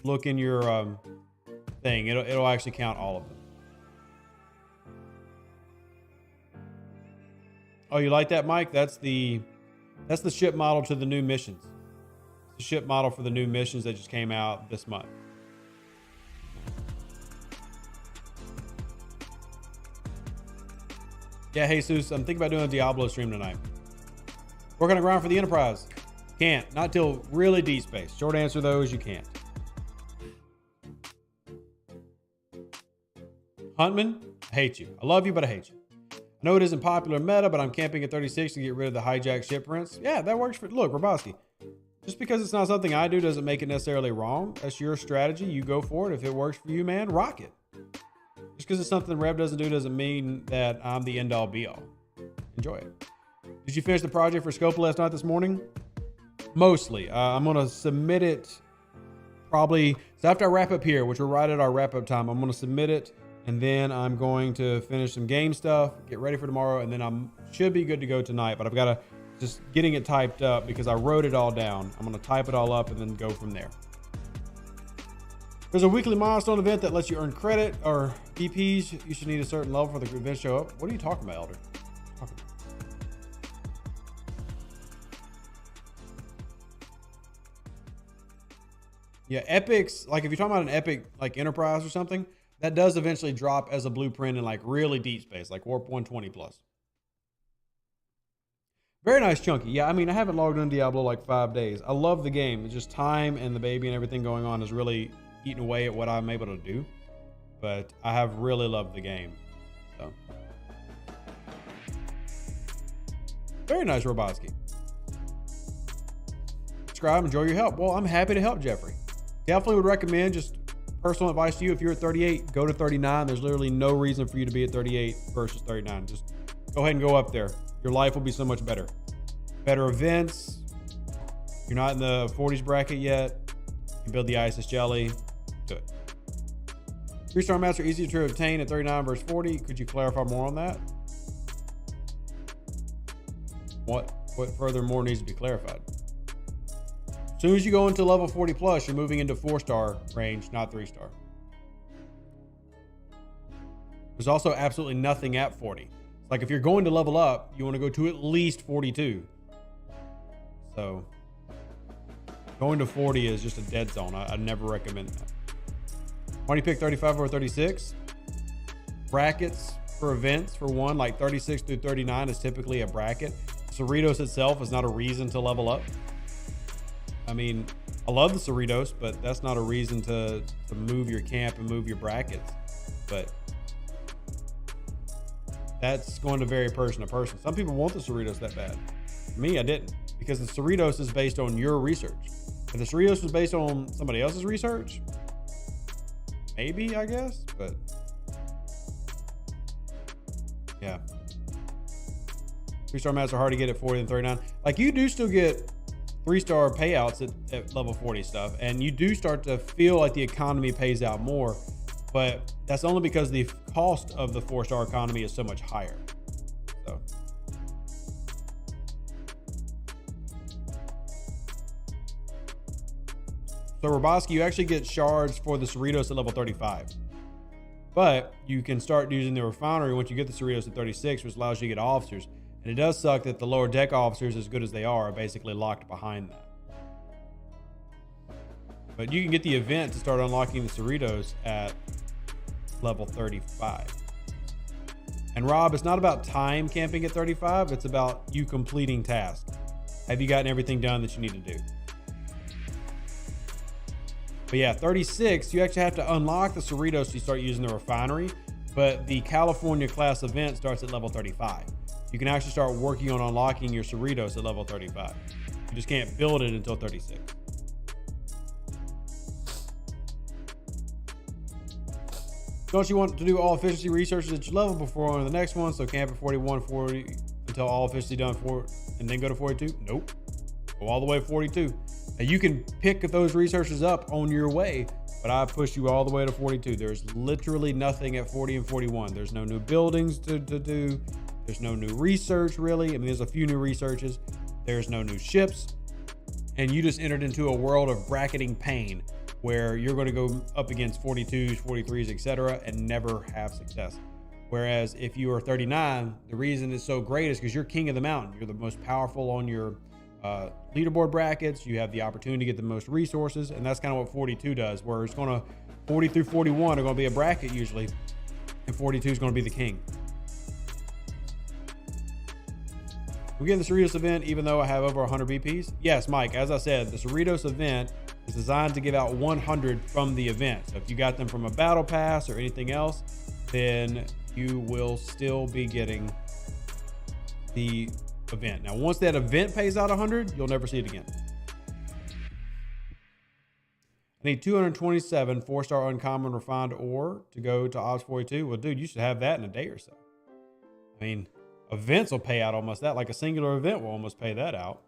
look in your thing, it'll actually count all of them. Oh, you like that, Mike? That's the ship model to the new missions. The ship model for the new missions that just came out this month. Yeah, Jesus, I'm thinking about doing a Diablo stream tonight. Working on ground for the Enterprise. Can't. Not till really deep space. Short answer though is you can't. Huntman, I hate you. I love you, but I hate you. I know it isn't popular meta, but I'm camping at 36 to get rid of the hijacked ship prints. Yeah, that works for... Look, Roboski. Just because it's not something I do doesn't make it necessarily wrong. That's your strategy. You go for it. If it works for you, man, rock it. Just because it's something Rev doesn't do doesn't mean that I'm the end all be all. Enjoy it. Did you finish the project for Scope last night this morning? Mostly. I'm going to submit it probably... So after I wrap up here, which we're right at our wrap up time, I'm going to submit it. And then I'm going to finish some game stuff, get ready for tomorrow. And then I should be good to go tonight. But I've got to... just getting it typed up because I wrote it all down. I'm going to type it all up and then go from there. There's a weekly milestone event that lets you earn credit or DPs. You should need a certain level for the event to show up. What are you talking about, Elder? Yeah, epics, like if you're talking about an epic like Enterprise or something, that does eventually drop as a blueprint in like really deep space, like Warp 120 plus. Very nice, Chunky. Yeah, I mean, I haven't logged on Diablo like 5 days. I love the game. It's just time and the baby and everything going on is really eating away at what I'm able to do. But I have really loved the game. So, very nice, Roboski. Subscribe, enjoy your help. Well, I'm happy to help, Jeffrey. Definitely would recommend, just personal advice to you, if you're at 38, go to 39. There's literally no reason for you to be at 38 versus 39. Just go ahead and go up there. Your life will be so much better. Better events. You're not in the 40s bracket yet. You can build the ISS Jelly. Do it. 3-star master easier to obtain at 39 versus 40. Could you clarify more on that? What furthermore needs to be clarified? As soon as you go into level 40 plus, you're moving into 4-star range, not 3-star. There's also absolutely nothing at 40. Like if you're going to level up, you want to go to at least 42. So going to 40 is just a dead zone. I never recommend that. Why do you pick 35 over 36? Brackets for events, for one, like 36 through 39 is typically a bracket. Cerritos itself is not a reason to level up. I mean, I love the Cerritos, but that's not a reason to move your camp and move your brackets. But that's going to vary person to person. Some people want the Cerritos that bad. Me, I didn't. because the Cerritos is based on your research. If the Cerritos was based on somebody else's research, maybe, I guess, but yeah. 3-star mats are hard to get at 40 and 39. Like, you do still get 3-star payouts at level 40 stuff, and you do start to feel like the economy pays out more, but that's only because the cost of the 4-star economy is so much higher. So Roboski, you actually get shards for the Cerritos at level 35. But you can start using the refinery once you get the Cerritos at 36, which allows you to get officers. And it does suck that the lower deck officers, as good as they are basically locked behind that. But you can get the event to start unlocking the Cerritos at level 35. And Rob, it's not about time camping at 35. It's about you completing tasks. Have you gotten everything done that you need to do? But yeah, 36, you actually have to unlock the Cerritos to start using the refinery, but the California class event starts at level 35. You can actually start working on unlocking your Cerritos at level 35. You just can't build it until 36. Don't you want to do all efficiency researches at your level before on the next one? So camp at 41, 40 until all efficiency done for, and then go to 42? Nope. Go all the way to 42. Now you can pick those researches up on your way, but I push you all the way to 42. There's literally nothing at 40 and 41. There's no new buildings to do. There's no new research, really. I mean, there's a few new researches. There's no new ships. And you just entered into a world of bracketing pain where you're going to go up against 42s, 43s, etc., and never have success. Whereas if you are 39, the reason it's so great is because you're king of the mountain. You're the most powerful on your leaderboard brackets. You have the opportunity to get the most resources, and that's kind of what 42 does, where it's going to 40 through 41 are going to be a bracket usually, and 42 is going to be the king. We get the Cerritos event even though I have over 100 BPs. Yes, Mike, as I said, the Cerritos event is designed to give out 100 from the event. So if you got them from a battle pass or anything else, then you will still be getting the event. Now, once that event pays out 100, you'll never see it again. I need 227 4-star uncommon refined ore to go to Ops 42. Well, dude, you should have that in a day or so. I mean, events will pay out almost that. Like a singular event will almost pay that out.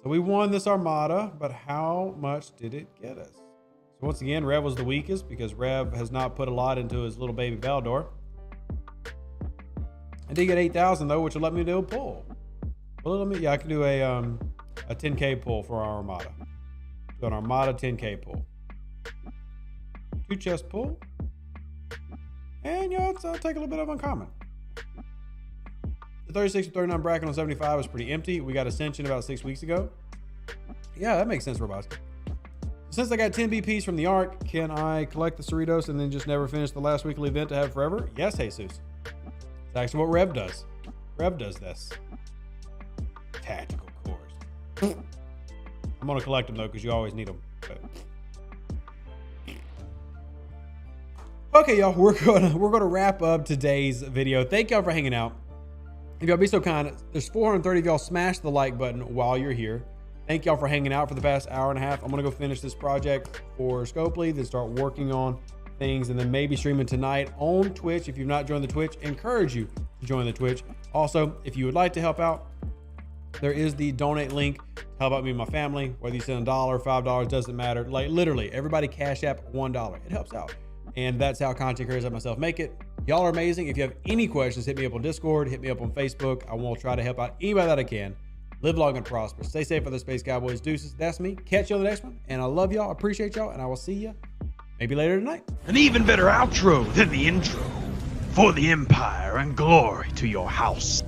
So we won this armada, but how much did it get us? So once again, Rev was the weakest because Rev has not put a lot into his little baby Valdor. I did get 8,000 though, which will let me do a pull. Well, I can do a 10K pull for our armada. Do an armada 10K pull. 2 chest pull. And I'll take a little bit of uncommon. The 36 to 39 bracket on 75 was pretty empty. We got Ascension about 6 weeks ago. Yeah, that makes sense, robots. Since I got 10 BPs from the Ark, can I collect the Cerritos and then just never finish the last weekly event to have forever? Yes, Jesus. It's actually what Rev does. Rev does this. Tactical cores. I'm gonna collect them though, because you always need them. But... okay, y'all, we're gonna wrap up today's video. Thank y'all for hanging out. If y'all be so kind, there's 430 of y'all. Smash the like button while you're here. Thank y'all for hanging out for the past hour and a half. I'm gonna go finish this project for Scopely, then start working on things, and then maybe streaming tonight on Twitch. If you've not joined the Twitch, encourage you to join the Twitch. Also, if you would like to help out, there is the donate link to help out me and my family. Whether you send $1, $5, doesn't matter. Like literally, everybody cash app $1. It helps out. And that's how content creators like myself make it. Y'all are amazing. If you have any questions, hit me up on Discord, hit me up on Facebook. I will try to help out anybody that I can. Live long and prosper. Stay safe for the Space Cowboys. Deuces. That's me. Catch you on the next one. And I love y'all. Appreciate y'all. And I will see you maybe later tonight. An even better outro than the intro. For the Empire and glory to your house.